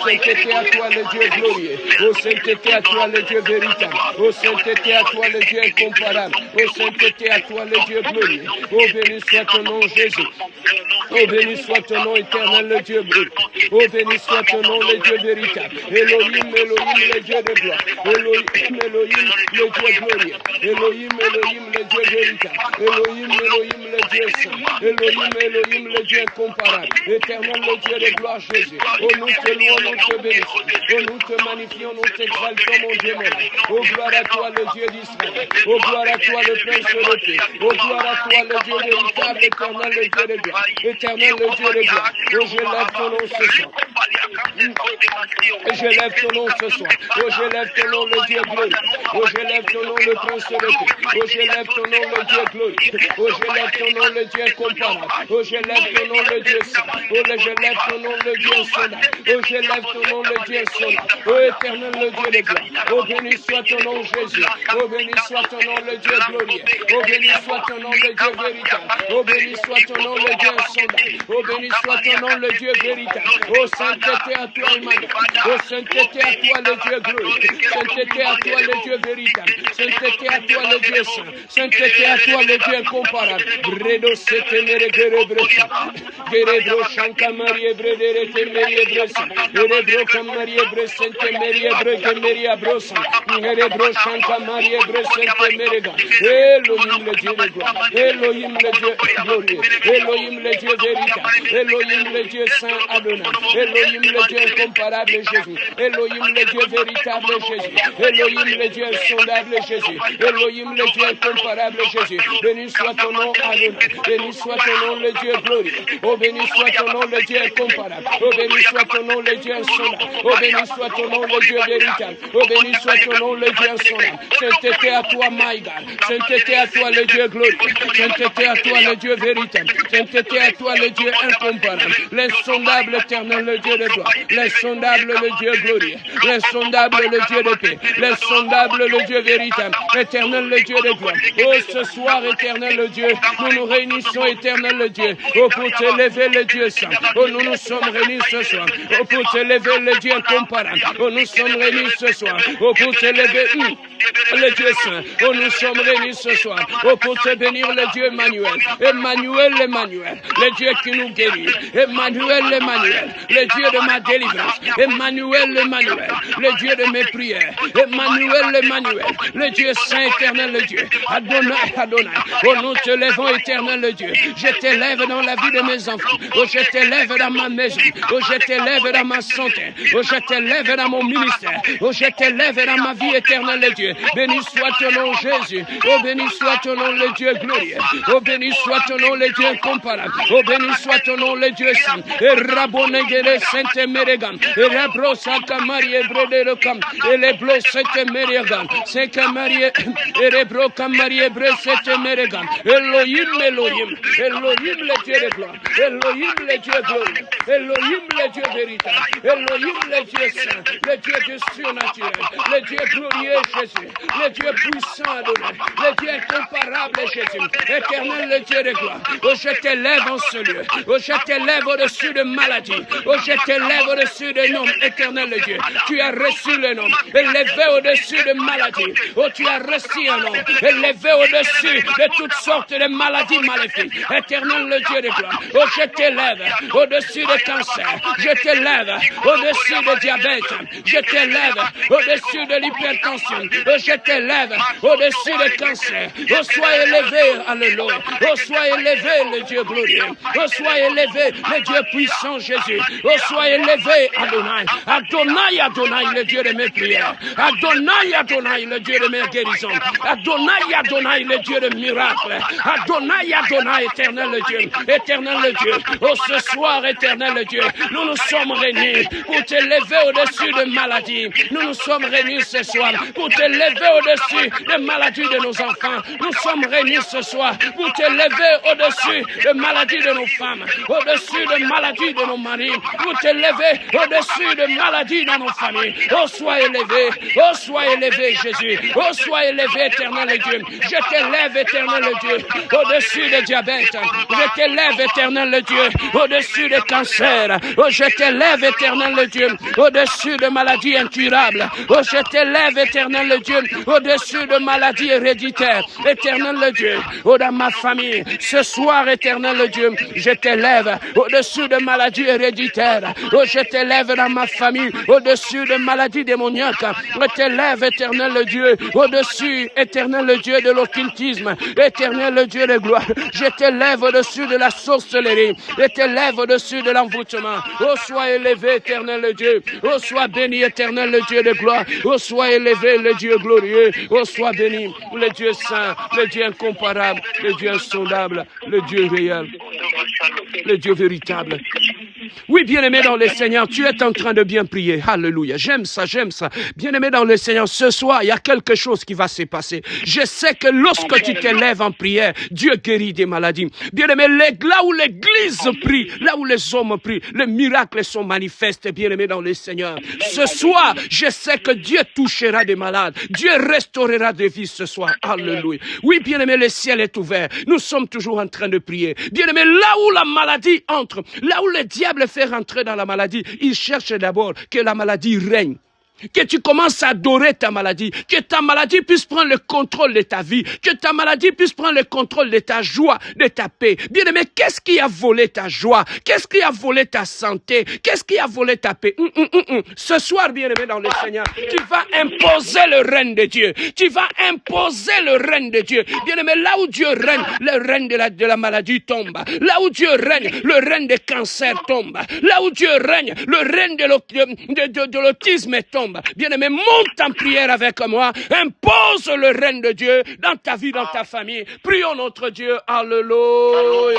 Sainteté à toi, le Dieu glorieux. Oh, sainteté à toi, le Dieu véritable. Oh, sainteté à toi, le Dieu incomparable. Oh, sainteté à toi, le Dieu glorieux. Oh, béni soit ton nom, Jésus. Oh, béni soit ton nom, éternel, le Dieu glorieux. Oh, béni soit ton nom, le Dieu véritable. Elohim, Elohim, le Dieu de gloire. Elohim, Elohim, le Dieu glorieux. Elohim, Elohim, le Dieu véritable. Elohim, Elohim, le Dieu saint. Elohim, Elohim, le Dieu incomparable. Éternel, le Dieu de gloire, Jésus. Oh, nous te louons, nous te bénissons. Oh, nous te magnifions, nous t'exaltons, mon Dieu, mon Dieu. Oh, gloire à toi, le Dieu d'Israël. Oh, gloire à toi, le Prince de paix. Oh, gloire à toi, le Dieu véritable, éternel, le Dieu de gloire. Éternel, le Dieu de gloire. Oh, je lève ton nom ce soir. Je lève ton nom ce soir. Oh, je lève ton nom, le Dieu glorieux. Oh, je lève ton nom, le Prince de paix. Oh, je lève ton nom, le Dieu glorieux. Oh, je lève ton nom, le Dieu incomparable. Oh, je lève ton nom, le Dieu saint. Oh, je lève ton nom, le Dieu insondable. Oh, je lève ton nom, le Dieu insondable. Oh, éternel, le Dieu de gloire. Oh, béni soit ton nom, Jésus. Oh, béni soit ton nom, le Dieu glorieux. Oh, béni soit ton nom, le Dieu véritable. Oh, béni soit ton nom, le Dieu insondable. Oh, béni soit ton nom, le Dieu véritable. Oh, sainteté à toi, Emmanuel. Oh, sainteté à toi, le Dieu glorieux. Sainteté à toi, le Dieu véritable. Sainteté à toi, le Dieu saint. Sainteté à toi, le Dieu incomparable. Bredo setemere gerebrocha. Gerebro shanka marie bredere temerie brosa. Gerebro kamarie bresente merie breke merie brosa. Gerebro shanka marie bresente merega. Elohim le Dieu de gloire. Elohim le Dieu glorieux. Elohim le Dieu véritable. Elohim le Dieu saint Adonai. Elohim le Dieu incomparable Jésus. Elohim le Dieu véritable Jésus. Elohim le Dieu insondable Jésus. Elohim le Dieu incomparable Jésus. Béni soit ton nom Adonai. Béni soit ton nom le Dieu glorieux. Oh, béni soit ton nom le Dieu incomparable. Oh, béni soit ton nom le Dieu insondable. Oh, béni soit ton nom le Dieu véritable. Oh, béni soit ton nom le Dieu insondable. Sainteté à toi, my God. Sainteté à toi, le Dieu glorieux. Sainteté à toi, le Dieu véritable. Sainteté à toi, le Dieu incomparable. L'insondable éternel, le Dieu de gloire. L'insondable, le Dieu glorieux. L'insondable, le Dieu de paix. L'insondable, le Dieu véritable. Éternel, le Dieu de gloire. Oh, ce soir, éternel, le Dieu, nous nous réunissons, éternel, le Dieu. Oh, pour t'élever, le Dieu saint. Oh, nous nous sommes réunis ce soir. Oh, pour t'élever, le Dieu incomparable. Oh, nous sommes réunis ce soir. Oh, pour t'élever, le Dieu saint. Oh, nous sommes réunis ce soir. Oh, pour te bénir, le Dieu Emmanuel. Emmanuel, Emmanuel. Le Dieu qui nous guérit. Emmanuel, Emmanuel. Le Dieu de ma délivrance. Emmanuel, Emmanuel, le Dieu de mes prières. Emmanuel, Emmanuel, le Dieu saint éternel, le Dieu. Adonai, Adonai, oh nous te lèvons éternel, le Dieu. Je t'élève dans la vie de mes enfants. Oh je t'élève dans ma maison. Oh je t'élève dans ma santé. Oh je t'élève dans mon ministère. Oh je t'élève dans ma vie éternelle, le Dieu. Béni soit ton nom Jésus. Oh béni soit ton nom le Dieu glorieux. Oh béni soit ton nom le Dieu incomparable. Oh béni soit ton nom le Dieu saint. Et rabonegere sainte Mérégan. Et rabro santa Marie Bredekam. Et les blos sainte Mérégan. Sainte Marie et rebro Marie Bre sainte Mérégan. Elohim, Elohim. Elohim le Dieu de gloire. Elohim le Dieu glorieux. Elohim le Dieu véritable. Elohim le Dieu saint. Le Dieu du surnaturel. Le Dieu glorieux Jésus. Le Dieu puissant Adonai. Le Dieu incomparable Jésus. Éternel le Dieu de gloire. Oh je t'élève en ce lieu. Oh je t'élève au-dessus de maladie. Oh je t'élève au-dessus de nom. Éternel le Dieu. Tu as reçu le nom. Élevé au-dessus de maladie. Oh tu as reçu un nom. Élevé au-dessus de toutes sortes de maladies maléfiques. Éternel le Dieu de gloire. Oh je t'élève au-dessus de cancer. Je t'élève au-dessus de diabète. Je t'élève au-dessus de l'hypertension. Oh je t'élève au-dessus de cancer. Oh sois élevé, alléluia. Oh sois élevé le Dieu glorieux. Oh sois élevé le Dieu puissant Jésus. Oh sois élevé Adonai. Adonai, Adonai le Dieu de mes prières. Adonai, Adonai le Dieu de mes guérisons. Adonai, Adonai le Dieu de miracles. Adonai, Adonai éternel le Dieu. Éternel le Dieu. Oh ce soir éternel le Dieu. Nous nous sommes réunis pour t'élever au-dessus de maladies. Nous nous sommes réunis ce soir pour t'élever au-dessus des maladies de nos enfants. Nous sommes réunis ce soir pour t'élever au-dessus des maladies de nos femmes, au-dessus des maladies de nos maris, pour t'élever au-dessus des maladies dans nos familles. Oh, sois élevé, Jésus. Oh, sois élevé, éternel Dieu. Je t'élève, éternel Dieu, au-dessus des diabètes. Je t'élève, éternel Dieu, au-dessus des cancers. Oh, je t'élève, éternel Dieu, au-dessus de maladies incurables. Oh, je t'élève, éternel Dieu, au-dessus de maladies héréditaires. Éternel Dieu, oh, dans ma famille, ce soir, éternel Dieu, je t'élève au-dessus de maladies héréditaires. Oh, je t'élève dans ma famille, au-dessus de maladies démoniaques. Je t'élève, éternel Dieu, au-dessus, éternel Dieu, de l'occultisme. Éternel Dieu de gloire, je t'élève au-dessus de la sorcellerie. Je t'élève au-dessus de l'envoûtement. Oh, sois élevé, éternel Dieu. Oh, sois béni, éternel Dieu de gloire. Oh, sois élevé, le Dieu glorieux. Oh, sois béni, le Dieu saint, le Dieu incomparable, le Dieu insondable, le Dieu réel, le Dieu véritable. Oui, bien-aimé dans le Seigneur, tu es en train de bien prier. Alléluia. J'aime ça, j'aime ça. Bien-aimé dans le Seigneur, ce soir, il y a quelque chose qui va se passer. Je sais que lorsque tu t'élèves en prière, Dieu guérit des maladies. Bien-aimé, là où l'Église prie, là où les hommes prient, les miracles sont manifestés, bien-aimé dans le Seigneur. Ce soir, je sais que Dieu touchera des malades. Dieu restaurera des vies ce soir. Alléluia. Oui, bien-aimé, le ciel est ouvert. Nous sommes toujours en train de prier. Bien-aimé, là où la maladie entre, là où le diable fait rentrer dans la maladie, il cherche d'abord que la maladie règne. Que tu commences à adorer ta maladie, que ta maladie puisse prendre le contrôle de ta vie, que ta maladie puisse prendre le contrôle de ta joie, de ta paix. Bien-aimé, qu'est-ce qui a volé ta joie? Qu'est-ce qui a volé ta santé? Qu'est-ce qui a volé ta paix? Ce soir, bien-aimé dans le Seigneur, tu vas imposer le règne de Dieu. Tu vas imposer le règne de Dieu. Bien-aimé, là où Dieu règne, le règne de la maladie tombe. Là où Dieu règne, le règne des cancers tombe. Là où Dieu règne, le règne de l'autisme tombe. Bien-aimé, monte en prière avec moi. Impose le règne de Dieu dans ta vie, dans ta famille. Prions notre Dieu. Alléluia.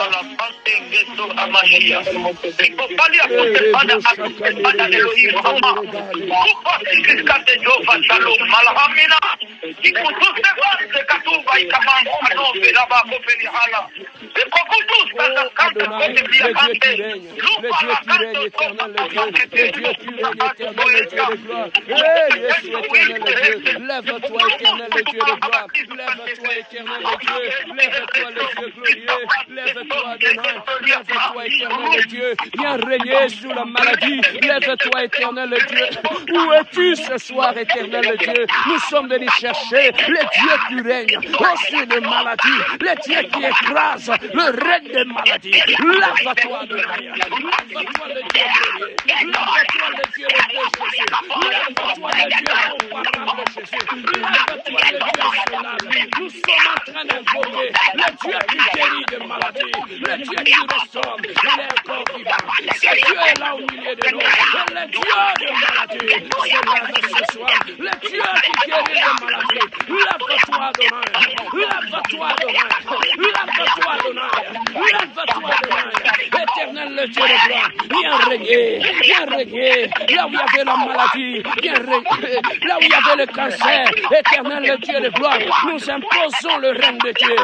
Lève-toi, éternel Dieu de gloire. Lève-toi, éternel Dieu. Lève-toi, le Dieu glorieux. Lève-toi, Adonai. Lève-toi, Lève-toi, éternel Dieu. Viens régner sur la maladie. Lève-toi, éternel Dieu. Où es-tu ce soir, éternel Dieu? Nous sommes venus chercher les dieux qui règnent au-dessus des maladies, les dieux qui écrasent le règne des maladies. Lève-toi, de rien. Lève-toi, le Dieu glorieux. Lève-toi, le Dieu de Jésus. Lève-toi, le Dieu comparable de Jésus. Lève-toi, le Dieu solennel. Nous sommes en train d'invoquer le Dieu qui guérit des maladies, le Dieu qui restaure. Il est encore vivant. Ce Dieu est là au milieu de nous. Le Dieu des maladies se lève ce soir. Le Dieu qui guérit des maladies. Lève-toi, Adonai. Lève-toi, Adonai. Lève-toi, Adonai. Lève-toi, Adonai. Éternel, le Dieu de gloire. Viens régner. Viens régner. Là où il y avait la maladie. Viens régner. Là où il y avait le cancer. Éternel, le Dieu de gloire. Nous imposons le règne de Dieu.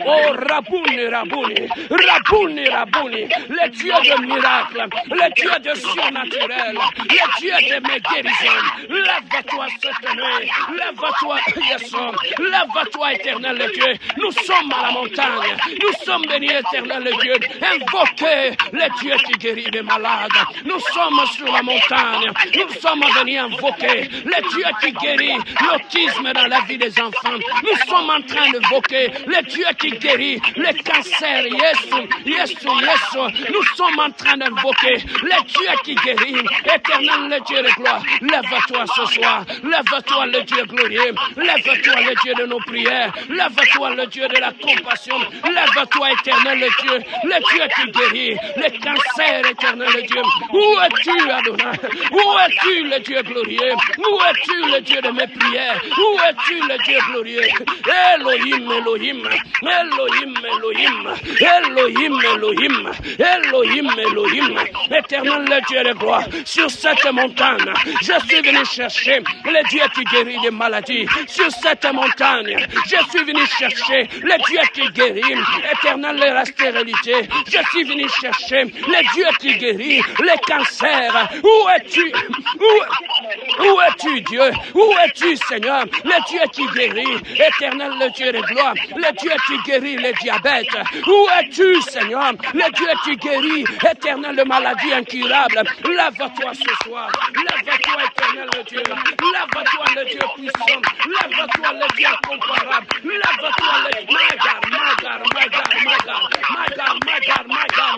Oh, Rabouni, Rabouni. Rabouni, Rabouni. Le Dieu de miracles. Le Dieu de surnaturel. Le Dieu de mes guérisons. Lève-toi cette nuit. Lève-toi, Yeshua. Lève-toi, éternel le Dieu. Nous sommes à la montagne. Nous sommes venus, éternel le Dieu, invoquer le Dieu qui guérit les malades. Nous sommes sur la montagne. Nous sommes venus invoquer le Dieu qui guérit l'autisme dans la vie des enfants. Nous sommes en train d'invoquer le Dieu qui guérit les cancers. Yesu, Yesu, Yesu. Nous sommes en train d'invoquer le Dieu qui guérit. Éternel le Dieu de gloire. Lève-toi ce soir. Lève-toi le Dieu glorieux. Lève-toi le Dieu de nos prières. Lève-toi le Dieu de la compassion. Lève-toi, éternel le Dieu. Le Dieu qui guérit les cancers, éternel le Dieu. Où es-tu, Adonai? Où es-tu, le Dieu glorieux? Où es-tu, le Dieu de mes prières? Où es-tu, le Dieu glorieux? Elohim, Elohim. Elohim, Elohim. Elohim, Elohim. Elohim, Elohim. Éternel le Dieu de gloire. Sur cette montagne, je suis venu chercher le Dieu qui guérit les maladies. Sur cette montagne, je suis venu chercher le Dieu qui guérit, éternel, la stérilité. Je suis venu chercher le Dieu qui guérit les cancers. Où es-tu? Où es-tu, Dieu? Où es-tu, Seigneur? Le Dieu qui guérit, éternel, le Dieu de gloire. Le Dieu qui guérit le diabète. Où es-tu, Seigneur? Le Dieu qui guérit, éternel, les maladies incurables. Lève-toi ce soir. Lève-toi, éternel, le Dieu. Lève-toi, le Dieu puissant. Lève-toi, le Dieu incomparable. Lève-toi, le Dieu.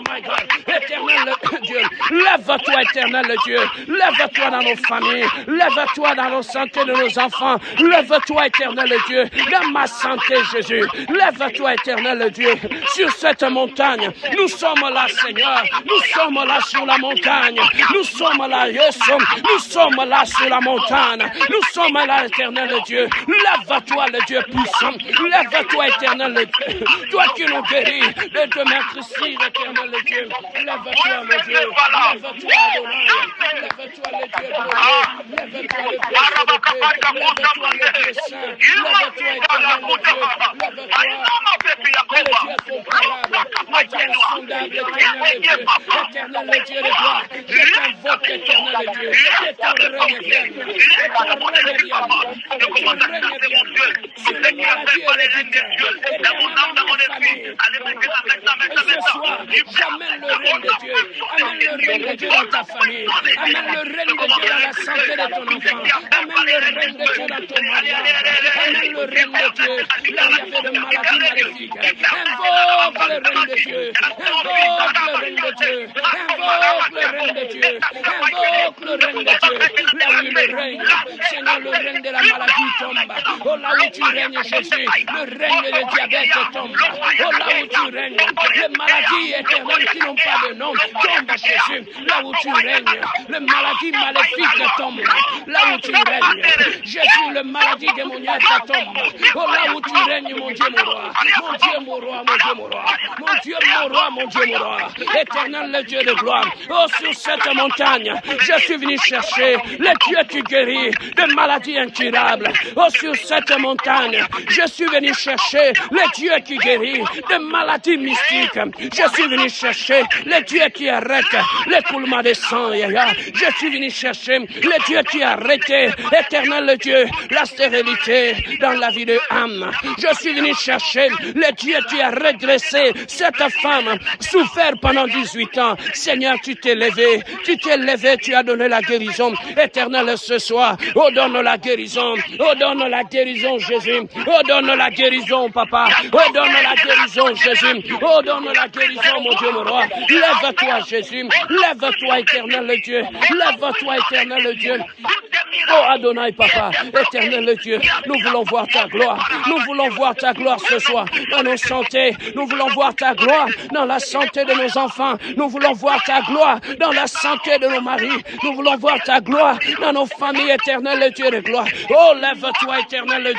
My God. Éternel Dieu. Lève-toi, éternel Dieu. Lève-toi dans nos familles. Lève-toi dans nos santé de nos enfants. Lève-toi, éternel Dieu. Dans ma santé, Jésus. Lève-toi, éternel Dieu. Sur cette montagne. Nous sommes là, Seigneur. Nous sommes là sur la montagne. Nous sommes là, Jésus. Nous sommes là sur la montagne. Nous sommes là, éternel Dieu. Lève-toi, le Dieu puissant. Lève-toi, éternel Dieu. Toi qui nous guéris de te mettre ici, éternel Dieu. Lève-toi, le Dieu. Lève-toi, Adonai. Lève-toi, le Dieu glorieux. Lève-toi, le Dieu célébté. Lève-toi, le Dieu saint. Lève-toi, éternel Dieu. Lève-toi, le Dieu comparable. Le Dieu insondable, éternel Dieu. Éternel Dieu de gloire. Je t'invoque, éternel Dieu. Que ton règne vienne. Que ton règne vienne. Que ton règne vienne. Sur les maladies héréditaires. Éternel dans nos familles. Et ce soir, j'amène le règne de Dieu. Amène le règne de Dieu dans ta famille. Amène le règne de Dieu dans la santé de ton enfant. Amène le règne de Dieu dans ton mariage. Amène le règne de Dieu là où il y avait des maladies maléfiques. Invoque le règne de Dieu. Invoque le règne de Dieu. Invoque le règne de Dieu. Invoque le règne de Dieu. Là où il règne, Seigneur, le règne de la maladie tombe. Oh, là où tu règnes, Jésus, le règne du diabète tombe. Oh, là où tu règnes, les maladies éternelles qui n'ont pas de nom tombent, Jésus. Là où tu règnes, les maladies maléfiques tombent. Là où tu règnes, Jésus, les maladies démoniaques tombent. Oh, là où tu règnes, mon Dieu, mon roi. Mon Dieu, mon roi, mon Dieu, mon roi. Mon Dieu, mon roi, mon Dieu, mon roi. Éternel, le Dieu de gloire. Oh, sur cette montagne, je suis venu chercher le Dieu qui guérit de maladies incurables. formidable. Oh, sur cette montagne, je suis venu chercher le Dieu qui guérit de maladies mystiques. Je suis venu chercher le Dieu qui arrête l'écoulement des sangs. Je suis venu chercher le Dieu qui a arrêté, éternel le Dieu, la stérilité dans la vie de Anne. Je suis venu chercher le Dieu qui a redressé cette femme souffert pendant 18 ans. Seigneur, tu t'es levé, tu as donné la guérison. Éternel, ce soir, oh, donne la guérison, oh, donne la guérison, Jésus, oh, donne la guérison, Papa, oh, donne la guérison, Jésus, oh, donne la guérison, mon Dieu, mon roi. Lève-toi, Jésus, lève-toi, éternel le Dieu, lève-toi, éternel le Dieu. Oh Adonai, Papa, éternel le Dieu, nous voulons voir ta gloire. Nous voulons voir ta gloire ce soir dans nos santé. Nous voulons voir ta gloire dans la santé de nos enfants. Nous voulons voir ta gloire dans la santé de nos maris. Nous voulons voir ta gloire dans nos familles, éternel le Dieu de gloire. Oh, lève-toi, éternel le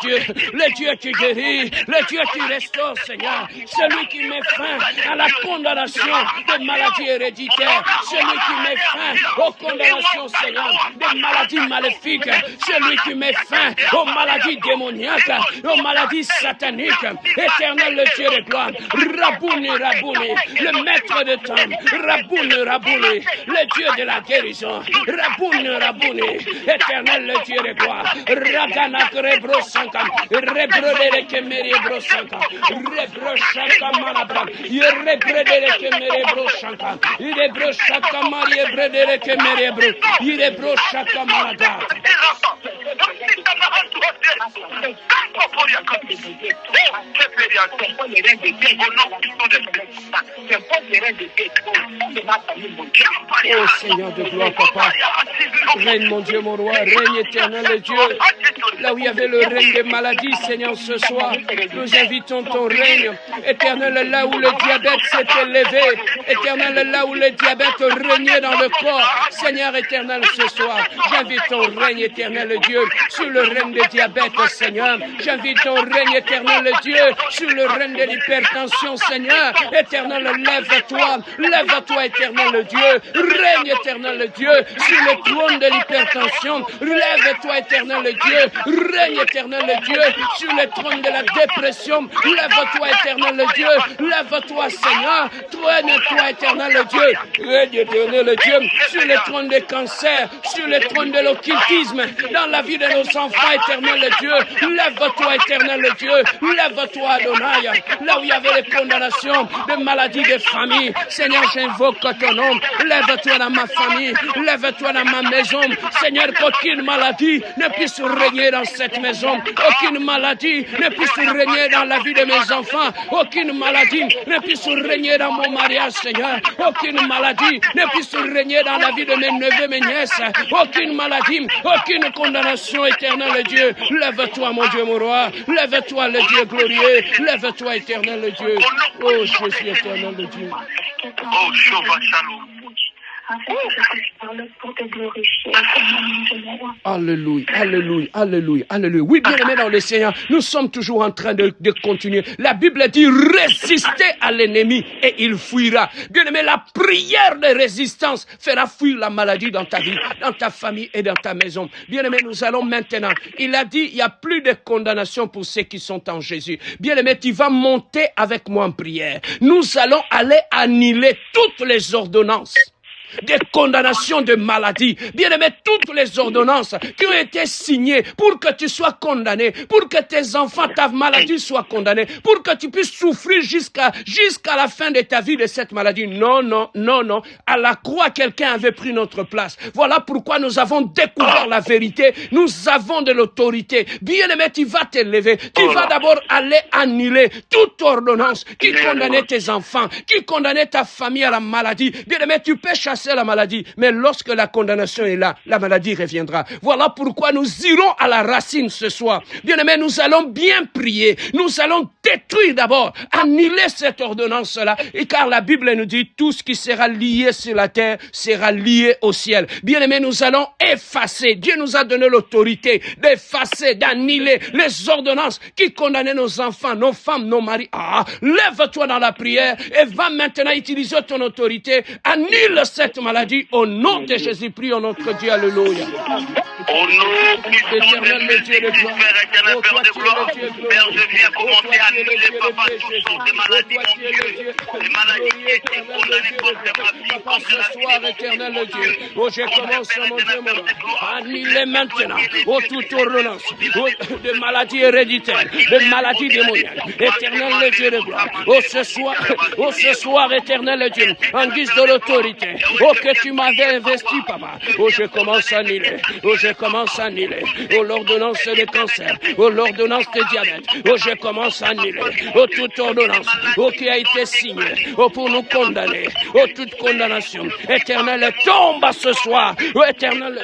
Dieu qui guérit, le Dieu qui restaure, Seigneur. Celui qui met fin à la condamnation des maladies héréditaires. Celui qui met fin aux condamnations, Seigneur, des maladies maléfiques. Celui qui met fin aux maladies démoniaques, aux maladies sataniques. Éternel le Dieu de gloire. Rabouni, Rabouni, le maître de temps. Rabouni, Rabouni, le Dieu de la guérison. Rabouni, Rabouni, éternel le Dieu de gloire. Ragana Rebro Sanka, Rebrode de Kemeri Bro Sanka, Rebro Shaka Manabra, Yerebrede de Kemeri Bro Sanka, Yerebro Shaka Mari Brede de Kemeri Bro, Yerebro Shaka Managa. Oh Seigneur de gloire, Papa, règne mon Dieu, mon roi, règne éternel le Dieu. Là où il y avait le règne des maladies, Seigneur, ce soir, nous invitons ton règne. Éternel, là où le diabète s'est élevé, éternel, là où le diabète régnait dans le corps, Seigneur éternel, ce soir, j'invite ton règne éternel Dieu sur le règne du diabète, Seigneur. J'invite ton règne éternel Dieu sur le règne de l'hypertension, Seigneur. Éternel, lève-toi éternel Dieu. Règne éternel Dieu sur le trône de l'hypertension. Lève-toi éternel Dieu. Règne éternel Dieu sur le trône de la dépression. Lève-toi éternel Dieu. Lève-toi Seigneur. Trône-toi éternel Dieu. Règne éternel Dieu sur le trône des cancers, sur le trône de l'occultisme, dans la vie de nos enfants, éternel Dieu. Lève-toi, éternel Dieu. Lève-toi, Adonai. Là où il y avait les condamnations de maladies de famille, Seigneur, j'invoque ton nom. Lève-toi dans ma famille. Lève-toi dans ma maison. Seigneur, qu'aucune maladie ne puisse régner dans cette maison. Aucune maladie ne puisse régner dans la vie de mes enfants. Aucune maladie ne puisse régner dans mon mariage, Seigneur. Aucune maladie ne puisse régner dans la vie de mes neveux, mes nièces. Aucune maladie, aucune condamnation, éternel Dieu. Lève-toi, mon Dieu, mon roi. Lève-toi, le Dieu glorieux. Lève-toi, éternel Dieu. Oh, Jésus, éternel Dieu. Oh, Shova Shalom. Alléluia, alléluia, alléluia, alléluia. Oui, bien aimé dans le Seigneur, nous sommes toujours en train de continuer. La Bible dit résister à l'ennemi et il fuira. Bien aimé, la prière de résistance fera fuir la maladie dans ta vie, dans ta famille et dans ta maison. Bien aimé, nous allons maintenant. Il a dit, il n'y a plus de condamnation pour ceux qui sont en Jésus. Bien aimé, tu vas monter avec moi en prière. Nous allons aller annuler toutes les ordonnances des condamnations de maladie. Bien-aimé, toutes les ordonnances qui ont été signées pour que tu sois condamné, pour que tes enfants, ta maladie soit condamnée, pour que tu puisses souffrir jusqu'à la fin de ta vie de cette maladie. Non, non, non, non. À la croix, quelqu'un avait pris notre place. Voilà pourquoi nous avons découvert la vérité. Nous avons de l'autorité. Bien-aimé, tu vas t'élever. Tu vas d'abord aller annuler toute ordonnance qui condamnait tes enfants, qui condamnait ta famille à la maladie. Bien-aimé, tu peux chasser la maladie, mais lorsque la condamnation est là, la maladie reviendra. Voilà pourquoi nous irons à la racine ce soir. Bien-aimés, nous allons bien prier. Nous allons détruire d'abord, annuler cette ordonnance-là. Et car la Bible nous dit, tout ce qui sera lié sur la terre sera lié au ciel. Bien-aimés, nous allons effacer. Dieu nous a donné l'autorité d'effacer, d'annuler les ordonnances qui condamnaient nos enfants, nos femmes, nos maris. Lève-toi dans la prière et va maintenant utiliser ton autorité. Annule cette maladie au nom de Jésus, prie au notre Dieu, alléluia. Au nom puissant de Jésus, Père éternel, Père de gloire, Père, je viens commencer à annuler, papa, toutes sortes de maladies, mon Dieu, des maladies qui sont condamnées contre ma vie, contre la vie de éternel Dieu. Oh, je commence, mon Dieu, mon Dieu, à annuler maintenant, oh, toute ordonnance, de maladies héréditaires, de maladies démoniaques, éternel Dieu de gloire. Oh, ce soir, éternel Dieu, en guise de l'autorité, oh, que tu m'avais investi, papa. Oh, je commence à annuler, oh, je commence à annuler, oh, l'ordonnance de cancer, oh, l'ordonnance de diabète, oh, je commence à annuler, oh, toute ordonnance, oh, qui a été signée, oh, pour nous condamner, oh, toute condamnation, éternel, tombe ce soir, oh, éternel,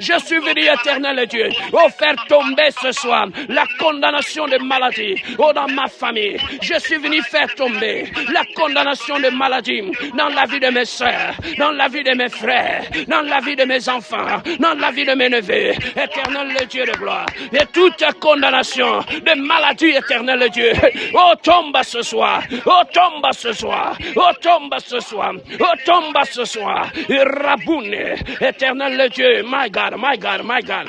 je suis venu, éternel Dieu, oh, faire tomber ce soir la condamnation de maladie, oh, dans ma famille, je suis venu faire tomber la condamnation de maladie dans la vie de mes soeurs, dans la vie de mes frères, dans la vie de mes enfants, dans la vie de mes neveux, éternel le Dieu de gloire, et toute condamnation de maladie, éternel Dieu, oh, tombe ce soir, oh, tombe ce soir, oh, tombe ce soir, oh, tombe ce soir, et raboune, éternel le Dieu, my God, my God, my God.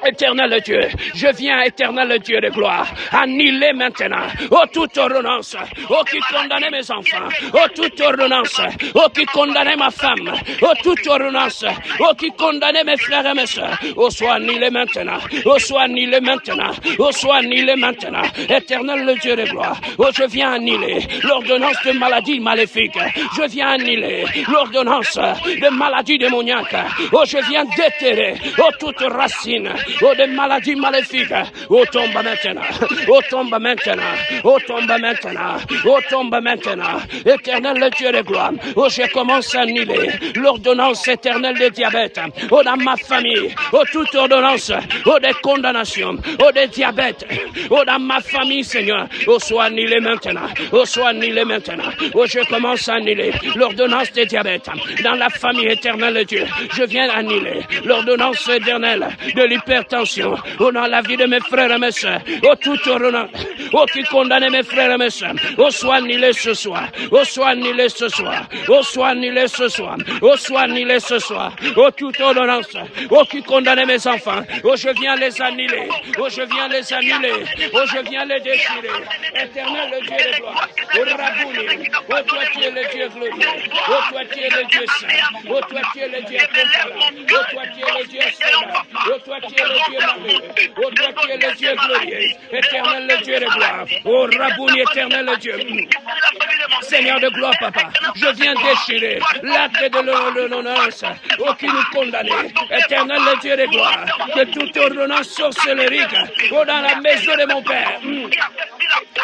Éternel Dieu, je viens, éternel Dieu de gloire, annuler maintenant, oh, toute ordonnance, oh, qui condamnait mes enfants, oh, toute ordonnance, oh, qui condamnait ma femme, oh, toute ordonnance, oh, qui condamnait mes frères et mes soeurs, oh, soit annulé maintenant, oh, soit annulé maintenant, oh, soit annulé maintenant, éternel le Dieu de gloire, oh, je viens annuler l'ordonnance de maladie maléfique, je viens annuler l'ordonnance de maladie démoniaque, oh, je viens déterrer, oh, toute racine, oh, des maladies maléfiques, oh, tombe maintenant, oh, tombe maintenant, oh, tombe maintenant, oh, tombe maintenant, éternel le Dieu de gloire, oh, je commence à annuler l'ordonnance éternelle de diabète, oh, dans ma famille, oh, toute ordonnance, oh, des condamnations, oh, des diabètes, oh, dans ma famille, Seigneur, oh, soit annulé maintenant, oh, soit annulé maintenant, oh, je commence à annuler l'ordonnance de diabète, dans la famille éternelle de Dieu, je viens annuler l'ordonnance éternelle de l'hypertension, oh, dans la vie de mes frères et mes soeurs, oh, toute ordonnance, oh, qui condamne mes frères et mes soeurs, oh, soit annulé ce soir, oh, soit annulé ce soir, oh, soit annulé ce soir, oh, soit annulé ce soir, oh, toute ordonnance, oh, qui condamne mes enfants, oh, je viens les annuler, oh, je viens les annuler, oh, je viens les déchirer, éternel le Dieu de gloire, oh, Rabouni, oh, toi tu es le Dieu glorieux, oh, toi tu es le Dieu saint, oh, toi tu es le Dieu complet, oh, toi tu es le Dieu saint, oh, toi tu es le Dieu merveilleux, oh, toi tu es le Dieu glorieux, éternel le Dieu de gloire, oh, Rabouni, éternel le Dieu, Seigneur de gloire, papa, je viens déchirer l'acte de l'ordonnance, oh, qui nous condamne, éternel le Dieu de gloire, que toute ordonnance sorcellérique, oh, dans la maison de mon Père,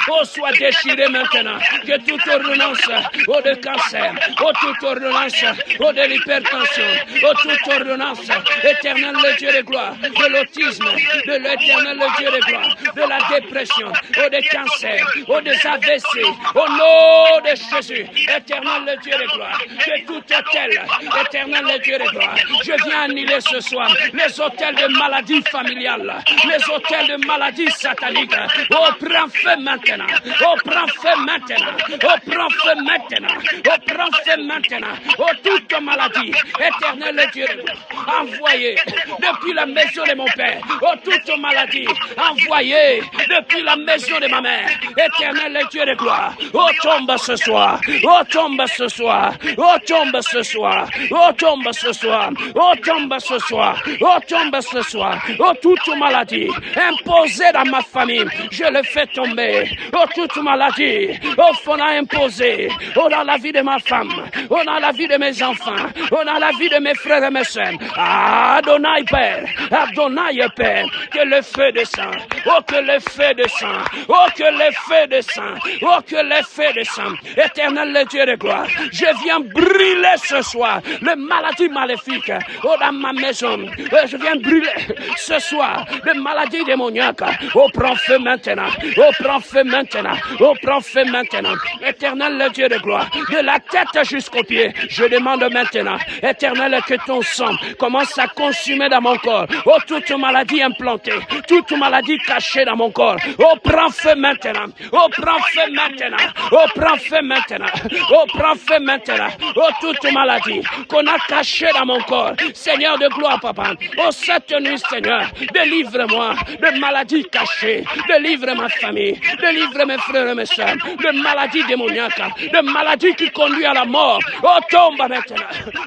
oh, soit déchirée maintenant, que toute ordonnance, oh, de cancer, oh, toute ordonnance, oh, de l'hypertension, oh, toute ordonnance, éternel le Dieu de gloire, de l'autisme, de l'éternel le Dieu de gloire, de la dépression, oh, des cancers, oh, des AVC, au nom de Jésus, éternel le Dieu de gloire, que tout hôtel, éternel le Dieu de gloire, je viens annuler ce soir les hôtels de maladies familiales, les hôtels de maladies sataniques, oh, prends feu maintenant, oh, prends feu maintenant, oh, prends feu maintenant, oh, prends feu maintenant, oh, toute maladie, éternel le Dieu de gloire, envoyé depuis la maison de mon Père, oh, toute maladie, envoyé depuis la maison de ma mère, éternel le Dieu de gloire, oh, tombe ce soir, oh, tombe ce soir, oh, tombe ce soir, oh, tombe ce soir, oh, tombe ce soir, oh, tombe ce soir, oh, toute maladie imposée dans ma famille, je le fais tomber, oh, toute maladie, oh, qu'on a imposée, oh, dans la vie de ma femme, oh, dans la vie de mes enfants, oh, dans la vie de mes frères et mes sœurs, Adonai Père, Adonai Père, que le feu descend, oh, que le feu descend, oh, que le feu descend, oh, que le feu descend, éternel le Dieu de gloire, je viens brûler ce soir les maladies maléfiques, oh, dans ma maison, oh, je viens brûler ce soir les maladies démoniaques, oh, prends feu maintenant, oh, prends feu feu maintenant. Oh, prends feu maintenant. Éternel, le Dieu de gloire, de la tête jusqu'aux pieds, je demande maintenant, Éternel, que ton sang commence à consumer dans mon corps. Oh, toute maladie implantée, toute maladie cachée dans mon corps. Oh, prends feu maintenant. Oh, prends feu maintenant. Oh, prends feu maintenant. Oh, prends feu maintenant. Oh, toute maladie qu'on a cachée dans mon corps. Seigneur de gloire, papa. Oh, cette nuit, Seigneur, délivre-moi de maladies cachées. Délivre ma famille. Délivre mes frères et mes soeurs. De maladies démoniaques. De maladies qui conduisent à la mort. Oh, tombe maintenant.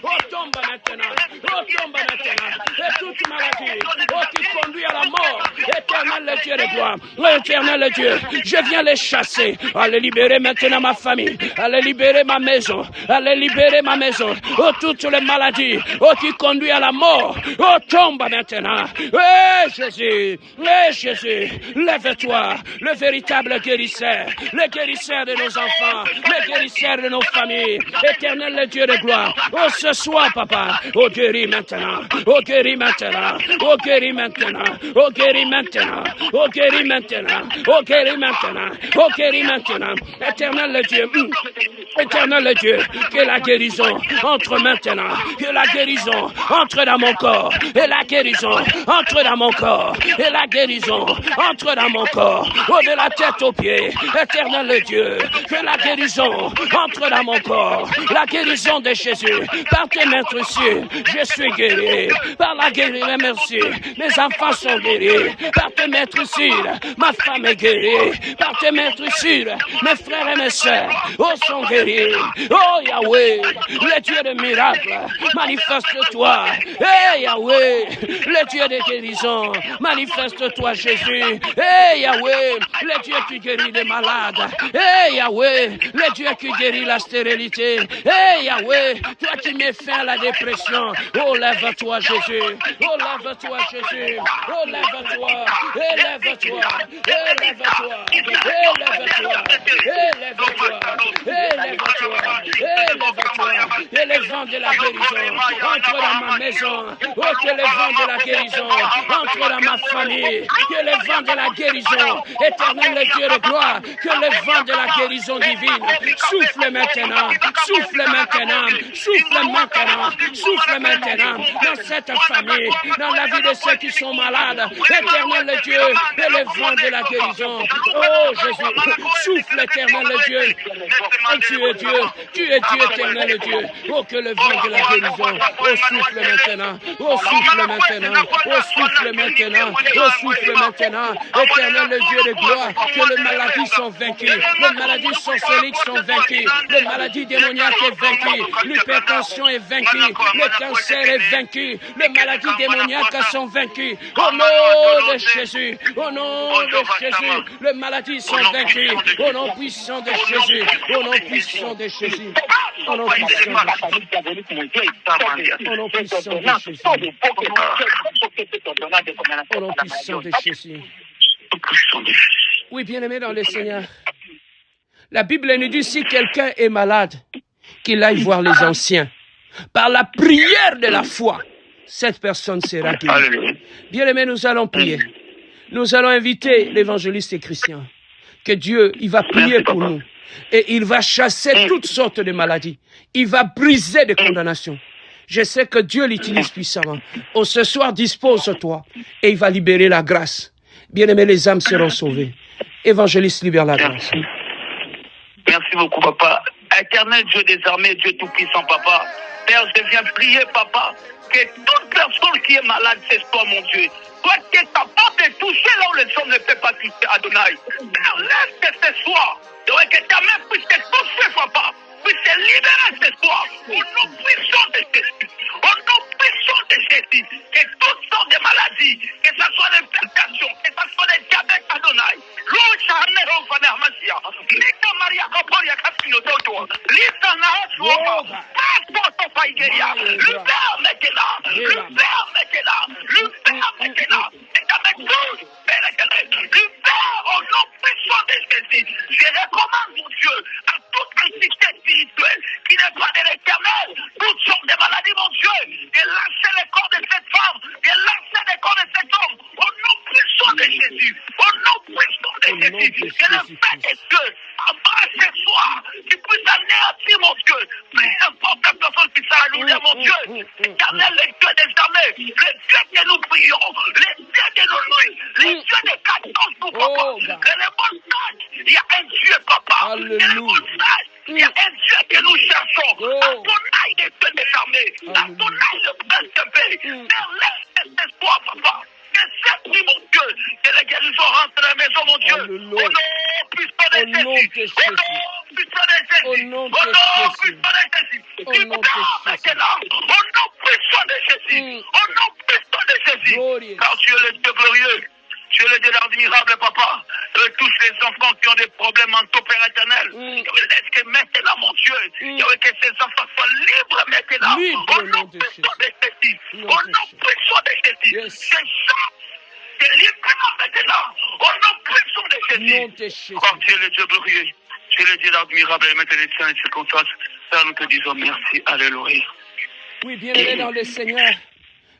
Oh, tombe maintenant. Oh, tombe maintenant. Et toute maladie, oh, qui conduit à la mort. Éternel le Dieu de gloire. Éternel le Dieu, je viens les chasser. Allez libérer maintenant ma famille. Allez libérer ma maison. Allez libérer ma maison. Oh, toutes les maladies, oh, qui conduisent à la mort. Oh, tombe maintenant. Eh, Jésus. Eh, Jésus. Lève-toi. Le véritable guérisseur. Le guérisseur de nos enfants. Le guérisseur de nos familles. Éternel le Dieu de gloire. Oh, ce soir, papa. Oh, guéris maintenant. Oh, guéris maintenant. Oh, guéris maintenant. Oh, guéris maintenant. Oh, guéris maintenant. Oh, guéris maintenant. Oh, guéris maintenant. Éternel le Dieu. Éternel le Dieu. Que la guérison entre maintenant. Que la guérison entre dans mon corps. Et la guérison entre dans mon corps. Et la guérison entre dans mon corps. Oh, de la tête aux pieds. Éternel le Dieu. Que la guérison entre dans mon corps. La guérison de Jésus. Par tes mains dessus, je suis guéri. Par la guérison, merci. Mes enfants sont guéris. Par tes mains dessus, ma femme est guérie. Par tes mains dessus, mes frères et mes sœurs, oh, sont guéris. Oh, Yahweh, le Dieu de miracles, manifeste-toi. Hey, Yahweh, le Dieu de guérison, manifeste-toi, Jésus. Hey, Yahweh, le Dieu qui guérit les malades. Hey, Yahweh, le Dieu qui guérit la stérilité. Hey, Yahweh, toi qui mets fin à la dépression. Oh, lève-toi, Jésus. Oh, lève-toi, Jésus. Oh, lève-toi. Élève-toi. Élève-toi. Élève-toi. Élève-toi. Élève-toi. Élève-toi. Et le vent de la guérison entre dans ma maison. Oh, que le vent de la guérison entre dans ma famille. Que le vent de la guérison, éternel le Dieu de gloire, que le vent de la guérison divine souffle maintenant. Souffle maintenant. Souffle maintenant. Souffle maintenant dans cette famille, dans la vie de ceux qui sont malades. Éternel le Dieu, et le vent de la guérison. Oh Jésus, souffle éternel le Dieu. Oh, tu es Dieu, éternel le Dieu. Oh, que le vent de la guérison, oh, souffle maintenant. Oh, souffle maintenant. Oh, souffle maintenant. Oh, souffle maintenant. Éternel le Dieu de gloire, que les maladies sont vaincues. Les maladies sorcériques sont vaincues. Les maladies démoniaques sont vaincues. L'hypertension est vaincue. Le cancer est vaincu. Les maladies démoniaques sont vaincues. Au nom de Jésus. Au nom de Jésus. Les maladies sont vaincues. Au nom puissant de Jésus. Au nom puissant de Jésus. Au nom puissant de Jésus. Au nom puissant de Jésus. Au nom puissant de Jésus. Oui, bien-aimé dans le Seigneur. La Bible nous dit si quelqu'un est malade, qu'il aille voir les anciens. Par la prière de la foi, cette personne sera guérie. Bien-aimé, nous allons prier. Nous allons inviter l'évangéliste et Christian. Que Dieu, il va prier pour nous. Et il va chasser toutes sortes de maladies. Il va briser des condamnations. Je sais que Dieu l'utilise puissamment. Oh, ce soir, dispose-toi. Et il va libérer la grâce. Bien-aimé, les âmes seront sauvées. Évangéliste, libère la grâce. Merci beaucoup, papa. Éternel Dieu des armées, Dieu tout-puissant, papa. Père, je viens prier, papa, que toute personne qui est malade, c'est toi, mon Dieu. Toi qui es capable de toucher là où les hommes ne peuvent pas toucher, Adonai. Père, laisse que ce soir, que ta main puisse te toucher, papa, puisse te libérer ce soir. Au nom puissant de Jésus. Au nom puissant de Jésus. Que toutes sortes de maladies, que ce soit l'hypertension, que ce soit le diabète, Adonai. Lucha Nero Vanamasia. Lita Maria Caporia Casino Toto. Lita Nahasuoma. Pastor Paigeria. Le Père est là. Le Père est là. Le Père est là. Et avec tous, Père est là. Le Père, au nom puissant de Jésus. Je recommande, mon Dieu, à toute entité spirituelle qui n'est pas de l'éternel, toutes sortes de maladies, mon Dieu, de lancer le corps de cette femme, de lancer le corps de cet homme, au nom puissant de Jésus, au nom puissant de Jésus. Jésus. Que le fait de Dieu, avant ce soir, tu puisses anéantir, mon Dieu. Peu importe la personne qui s'allume, mon Dieu. Éternel, le Dieu des armées, le Dieu que nous prions, le Dieu de nos nuits, le Dieu des 14 jours, papa. Que le bon sage, il y a un Dieu, papa. Alléluia. Que le bon sage, il y a un Dieu que nous cherchons. Adonai des Dieux des armées, Adonai le prince de paix. Lève cet espoir, papa. Que cette nuit, mon Dieu, que la guérison rentre dans la maison, mon Dieu. Alléluia. Au nom puissant de Jésus. Au nom puissant de Jésus. Au nom puissant de Jésus. Tu pars maintenant. Au nom puissant de Jésus. Au nom puissant de Jésus. Car tu es le Dieu glorieux. Tu es le Dieu admirable, papa. Tous les enfants qui ont des problèmes mentaux, Père éternel. Laisse que maintenant, mon Dieu, que ces enfants soient libres maintenant. Au nom puissant de Jésus. Au nom puissant de Jésus. C'est ça. C'est libre maintenant. Au nom puissant de Jésus. Car tu es le Dieu glorieux. Tu es le Dieu admirable et maître des saints et circonstances. Père, nous te disons merci. Alléluia. Oui, bien-aimé dans le Seigneur,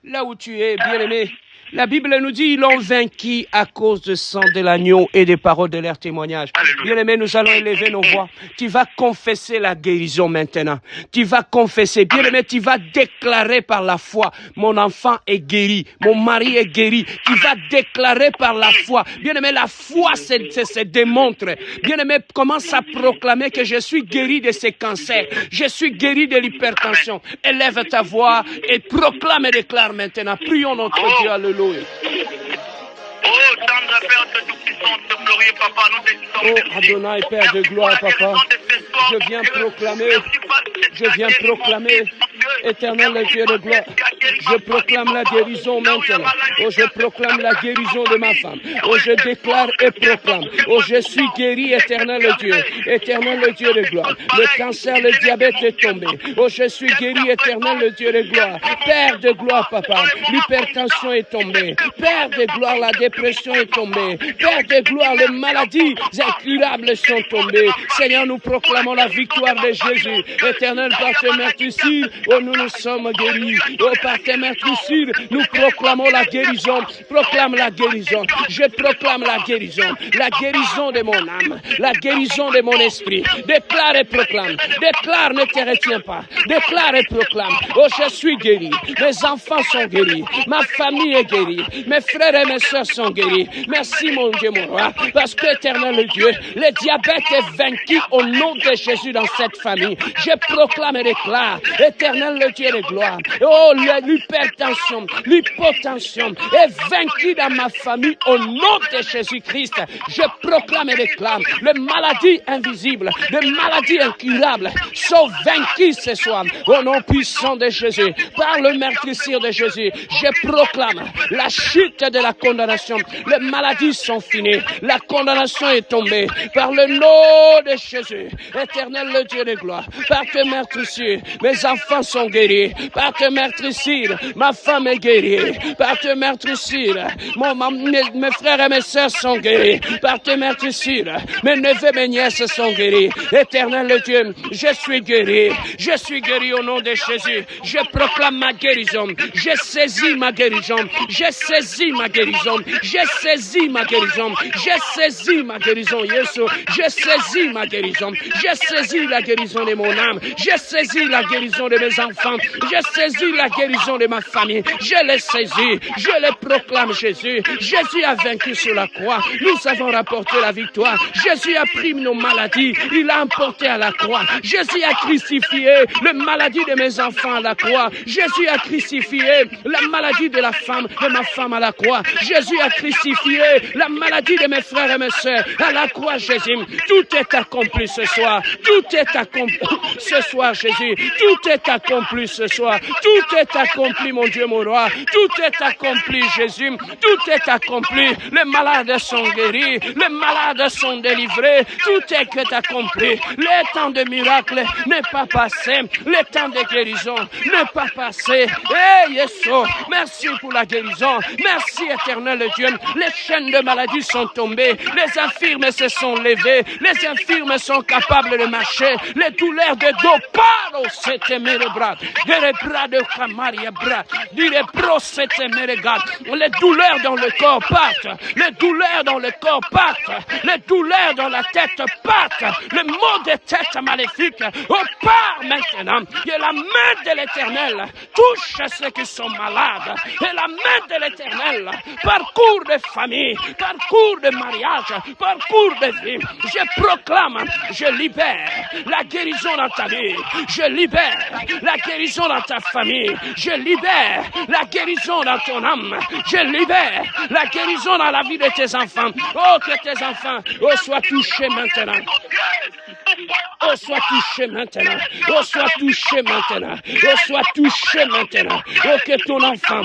là où tu es, bien-aimé, la Bible nous dit, ils l'ont vaincu à cause du sang de l'agneau et des paroles de leur témoignage. Bien-aimé, nous allons élever nos voix. Tu vas confesser la guérison maintenant. Tu vas confesser. Bien-aimé, tu vas déclarer par la foi, mon enfant est guéri, mon mari est guéri. Tu vas déclarer par la foi. Bien-aimé, la foi se démontre. Bien-aimé, commence à proclamer que je suis guéri de ces cancers. Je suis guéri de l'hypertension. Élève ta voix et proclame et déclare maintenant. Prions notre Dieu. Alléluia. Oh, tendre Père de Tout-Puissant, de glorieux Papa, nous te disons merci. Adonai, Père de gloire, Papa, je viens proclamer, Éternel le Dieu de gloire, je proclame la guérison maintenant. Oh, je proclame la guérison de ma femme. Oh, je déclare et proclame. Oh, je suis guéri, Éternel le Dieu, Éternel le Dieu de gloire. Le cancer, le diabète est tombé. Oh, je suis guéri, Éternel le Dieu de gloire. Père de gloire, Papa, l'hypertension est tombée. Père de gloire, la dépression est tombée. Père de gloire, les maladies incurables sont tombées. Seigneur, nous proclamons la victoire de Jésus. Éternel, par tes meurtrissures, oh, nous sommes guéris. Oh, par tes meurtrissures, nous proclamons la guérison. Proclame la guérison. Je proclame la guérison. La guérison de mon âme. La guérison de mon esprit. Déclare et proclame. Déclare, ne te retiens pas. Déclare et proclame. Oh, je suis guéri. Mes enfants sont guéris. Ma famille est guérie. Mes frères et mes soeurs sont guéris. Merci, mon Dieu, mon roi. Parce que, éternel Dieu, le diabète est vaincu au nom de Jésus dans cette famille. Je proclame et déclare, éternel le Dieu de gloire. Oh, l'hypertension, l'hypotension est vaincue dans ma famille au nom de Jésus-Christ. Je proclame et déclare, les maladies invisibles, les maladies incurables sont vaincues ce soir au nom puissant de Jésus. Par le meurtrissure de Jésus, je proclame la chute de la condamnation. Les maladies sont finies. La condamnation est tombée. Par le nom de Jésus, éternel le Dieu de gloire, par tes meurtrissures, mes enfants sont guéris. Par tes meurtrissures, ma femme est guérie. Par tes meurtrissures, mes frères et mes sœurs sont guéris. Par tes meurtrissures, mes neveux et mes nièces sont guéris. Éternel le Dieu, je suis guéri. Je suis guéri au nom de Jésus. Je proclame ma guérison. Je saisis ma guérison. Je saisis ma guérison. Je saisis ma guérison. Je saisis ma guérison, Jésus. Je saisis ma guérison. Je saisis la guérison de mon âme. Je saisis la guérison de mes enfants. Je saisis la guérison de ma famille. Je les saisis. Je les proclame, Jésus. Jésus a vaincu sur la croix. Nous avons rapporté la victoire. Jésus a pris nos maladies. Il a emporté à la croix. Jésus a crucifié la maladie de mes enfants à la croix. Jésus a crucifié la maladie de la femme, de ma femme à la croix. Jésus a crucifié la maladie de mes frères et mes sœurs à la croix, Jésus. Tout est accompli ce soir. Tout est accompli ce soir, Jésus. Tout est accompli ce soir. Tout est accompli, mon Dieu, mon roi. Tout est accompli, Jésus. Tout est accompli. Les malades sont guéris. Les malades sont délivrés. Tout est accompli. Le temps de miracle n'est pas passé. Le temps de guérison n'est pas passé. Hey, Yeshua, merci pour la guérison. Merci, éternel Dieu. Les chaînes de maladie sont tombées. Les infirmes se sont levés. Les infirmes sont capables de marcher. Les douleurs de dos partent. Oh, c'était mes bras. Les bras de Kamaria. Les douleurs dans le corps partent. Les douleurs dans le corps partent. Les douleurs dans la tête partent. Le mot de tête maléfique part maintenant. Et la main de l'Éternel touche ceux qui sont malades. Et la main de l'Éternel parcourt des familles, parcourt des mariages, parcours de vie. Je proclame, je libère la guérison dans ta vie. Je libère la guérison dans ta famille. Je libère la guérison dans ton âme. Je libère la guérison dans la vie de tes enfants. Oh, que tes enfants soient touchés maintenant. Oh, sois touché maintenant. Oh, sois touché maintenant. Oh, sois touché maintenant. Oh, que ton enfant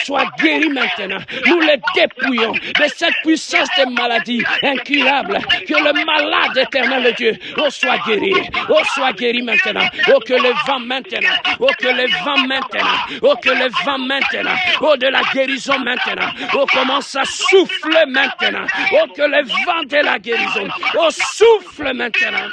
soit guéri maintenant. Nous les dépouillons de cette puissance de maladie incurable. Que le malade éternel Dieu soit guéri. Oh, soit guéri maintenant. Oh, que le vent maintenant. Oh, que le vent maintenant. Oh, que le vent maintenant. Oh, de la guérison maintenant. Oh, commence à souffler maintenant. Oh, que le vent de la guérison. Oh, souffle maintenant.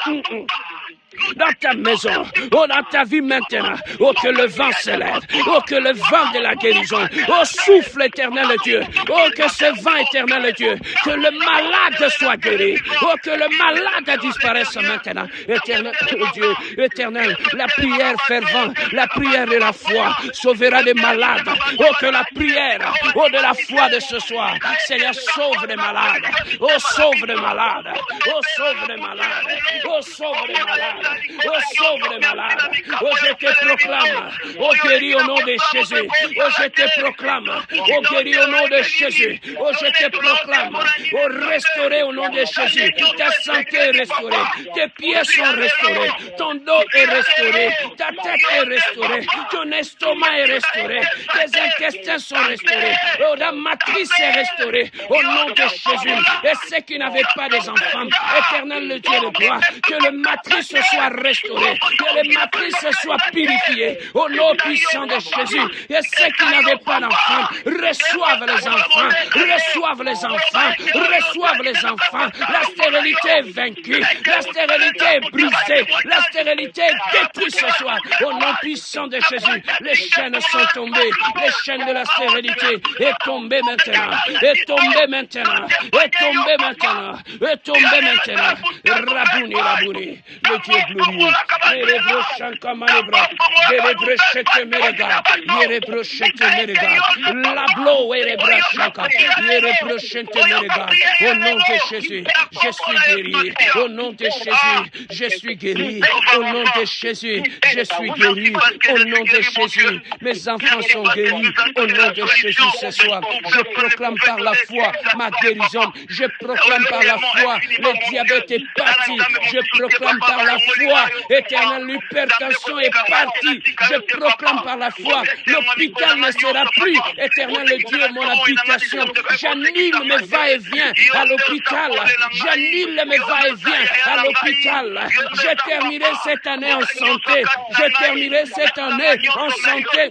Dans ta maison, oh, dans ta vie maintenant, oh, que le vent se lève, oh, que le vent de la guérison, oh, souffle éternel Dieu, oh, que ce vent éternel Dieu, que le malade soit guéri, oh, que le malade disparaisse maintenant, éternel Dieu, éternel, la prière fervente, la prière de la foi sauvera les malades, oh, que la prière, oh, de la foi de ce soir, Seigneur, sauve les malades, oh, sauve les malades, oh, sauve les malades, oh, sauve les malades. Oh, sauve les malades. Oh, je te proclame. Oh, guéris au nom de Jésus. Oh, je te proclame. Oh, guéris au nom de Jésus. Oh, je te proclame. Oh, restauré au nom de Jésus. Ta santé est restaurée. Tes pieds sont restaurés. Ton dos est restauré. Ta tête est restaurée. Ton estomac est restauré. Tes intestins sont restaurés. Oh, ta matrice est restaurée. Au nom de Jésus. Et ceux qui n'avaient pas des enfants, éternel le Dieu de gloire, que le matrice soit restauré, que les matrices soient purifiées au nom puissant de Jésus. Et ceux qui n'avaient pas d'enfants, reçoivent les enfants, reçoivent les enfants, reçoivent les enfants. La stérilité est vaincue, la stérilité est brisée, la stérilité est détruite ce soir. Au nom puissant de Jésus, les chaînes sont tombées, les chaînes de la stérilité est tombée maintenant, est tombée maintenant, est tombée maintenant, est tombée maintenant. Rabouni, rabouni. Le Dieu glorieux, au nom de Jésus, je suis guéri. Au nom de Jésus, je suis guéri. Au nom de Jésus, je suis guéri. Au nom de Jésus, mes enfants sont guéris. Au nom de Jésus ce soir, je proclame par la foi ma guérison. Je proclame par la foi le diabète est parti. Je proclame par la foi, éternel, l'hypertension est partie. Je proclame par la foi, l'hôpital ne sera plus, éternel Dieu, mon habitation. J'annule mes va-et-vient à l'hôpital. J'annule mes va-et-vient à l'hôpital. Je terminerai cette année en santé. Je terminerai cette année en santé.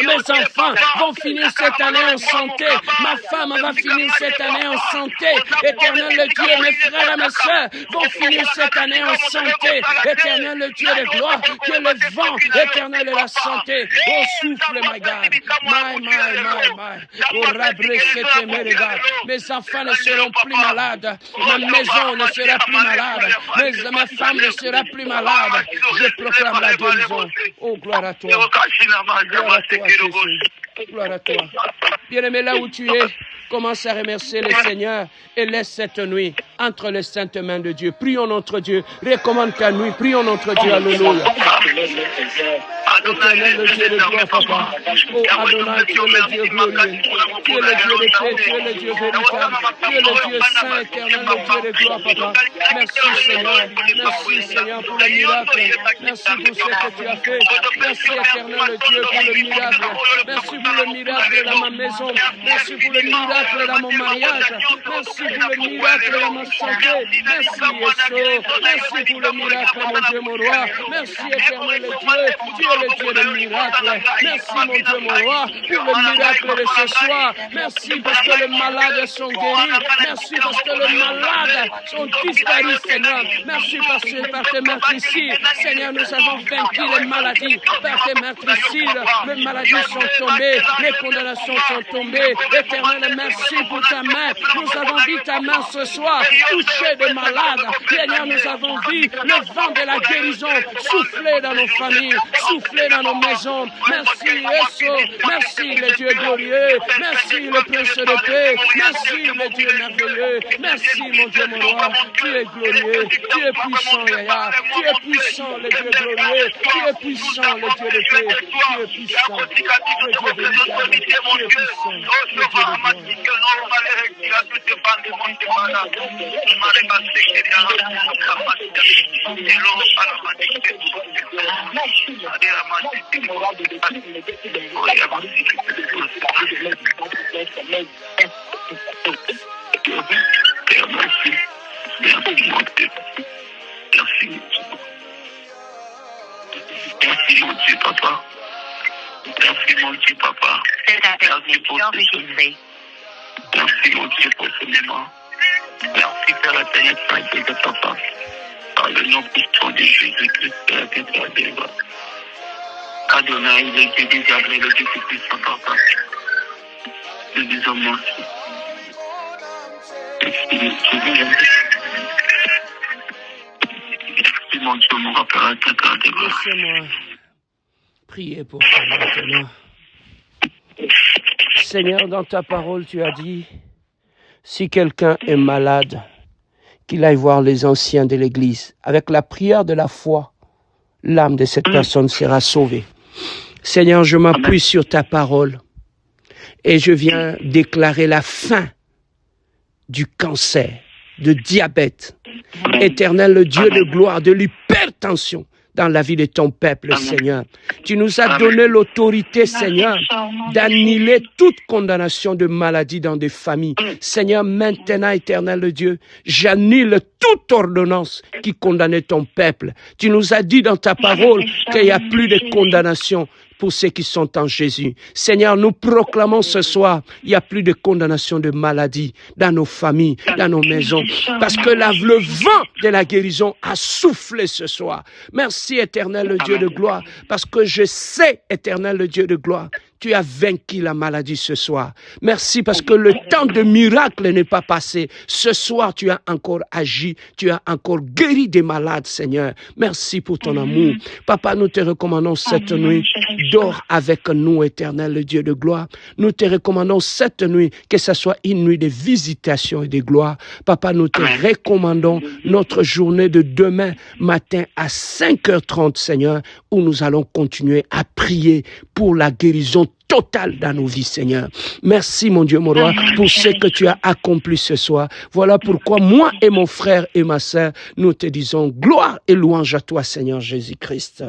Mes enfants vont finir cette année en santé. Ma femme va finir cette année en santé. Éternel le Dieu, mes frères et mes sœurs vont finir cette année en santé. Éternel le Dieu de gloire, que le vent éternel de la santé. Oh, souffle, my God. Oh, rabrechete, mes regards. Mes enfants ne seront plus malades. Ma maison ne sera plus malade. Mes femmes ne seront plus malades. Je proclame la guérison. Oh, gloire à toi. Gloire à toi, Jésus. Gloire à toi. Bien-aimé, là où tu es, commence à remercier le Seigneur et laisse cette nuit entre les saintes mains de Dieu. Prions notre Dieu. Recommande ta nuit. Prions notre Dieu. Alléluia. Éternel, le Dieu de gloire, papa. Oh, Adonai, tu es le Dieu glorieux. Tu es le Dieu de paix. Tu es le Dieu véritable. Tu es le Dieu saint, éternel, le Dieu de gloire, papa. Merci, Seigneur. Merci, Seigneur, pour le miracle. Merci pour ce que tu as fait. Merci, éternel, le Dieu, pour le miracle. Merci pour le miracle dans ma maison. Merci pour le miracle dans mon mariage. Merci pour le miracle dans ma santé. Merci, Yeshua. Merci pour le miracle, mon Dieu, mon roi. Merci, éternel, le Dieu. Tu es le Dieu de miracles. Merci mon Dieu, mon roi, pour le miracle de ce soir. Merci parce que les malades sont guéris. Merci parce que les malades sont disparus, Seigneur. Merci parce que par tes meurtrissures, Seigneur, nous avons vaincu les maladies. Par tes meurtrissures, les maladies sont tombées, les condamnations sont tombées. Éternel, merci pour ta main. Nous avons vu ta main ce soir toucher des malades. Seigneur, nous avons vu le vent de la guérison souffler dans nos familles, souffler dans nos maisons. Merci, Yesu. Merci, le Dieu glorieux. Merci, le Prince de paix. Merci, le Dieu merveilleux. Merci, mon Dieu, mon roi. Tu es glorieux. Tu es puissant, Yaya. Tu es puissant, le Dieu glorieux. Tu es puissant, le Dieu de paix. Tu es puissant, le Dieu véritable. Tu es puissant, le Dieu de gloire. Merci mon Dieu, papa. Merci mon Dieu, papa. Merci pour ce moment. Merci mon Dieu pour ce moment. Merci pour la pénétration de papa. Par le nom puissant de Jésus-Christ, la tête de Dieu. Adonai, le Dieu des arbres, le Dieu puissant, papa. Nous disons merci. Merci mon Dieu, mon réparateur, de gloire. Laissez-moi prier pour toi maintenant. Seigneur, dans ta parole, tu as dit, si quelqu'un est malade, qu'il aille voir les anciens de l'Église. Avec la prière de la foi, l'âme de cette personne sera sauvée. Seigneur, je m'appuie sur ta parole et je viens déclarer la fin du cancer, du diabète. Éternel, le Dieu de gloire, de l'hypertension dans la vie de ton peuple, Seigneur. Tu nous as donné l'autorité, Seigneur, d'annuler toute condamnation de maladie dans des familles. Seigneur, maintenant, éternel le Dieu, j'annule toute ordonnance qui condamnait ton peuple. Tu nous as dit dans ta parole qu'il n'y a plus de condamnation pour ceux qui sont en Jésus. Seigneur, nous proclamons ce soir, il n'y a plus de condamnation de maladie dans nos familles, dans nos maisons, parce que le vent de la guérison a soufflé ce soir. Merci, éternel le Dieu de gloire, parce que je sais, éternel le Dieu de gloire, tu as vaincu la maladie ce soir. Merci parce que le temps de miracle n'est pas passé. Ce soir, tu as encore agi. Tu as encore guéri des malades, Seigneur. Merci pour ton amour. Papa, nous te recommandons cette nuit. Dors avec nous, éternel, le Dieu de gloire. Nous te recommandons cette nuit, que ce soit une nuit de visitation et de gloire. Papa, nous te recommandons notre journée de demain matin à 5h30, Seigneur, où nous allons continuer à prier pour la guérison totale dans nos vies, Seigneur. Merci, mon Dieu, mon roi, pour ce que tu as accompli ce soir. Voilà pourquoi moi et mon frère et ma sœur, nous te disons gloire et louange à toi, Seigneur Jésus-Christ.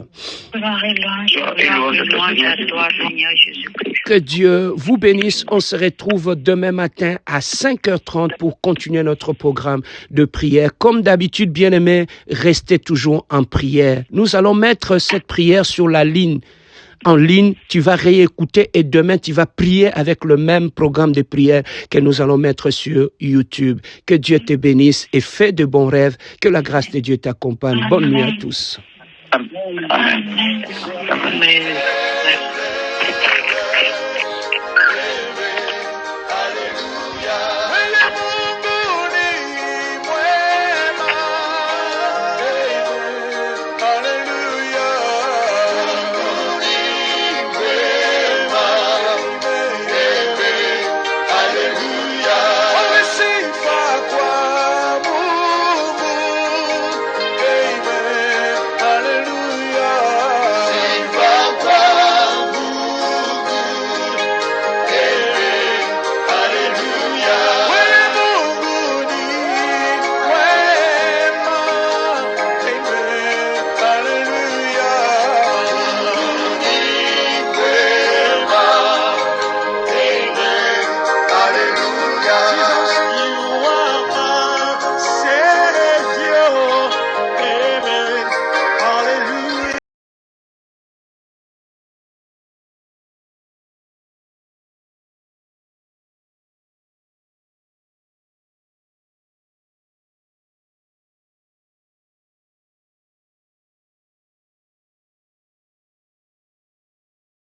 Gloire et louange à toi, Seigneur Jésus-Christ. Que Dieu vous bénisse. On se retrouve demain matin à 5h30 pour continuer notre programme de prière. Comme d'habitude, bien-aimés, restez toujours en prière. Nous allons mettre cette prière sur la ligne. En ligne, tu vas réécouter et demain, tu vas prier avec le même programme de prière que nous allons mettre sur YouTube. Que Dieu te bénisse et fais de bons rêves. Que la grâce de Dieu t'accompagne. Bonne nuit à tous. Amen. Amen.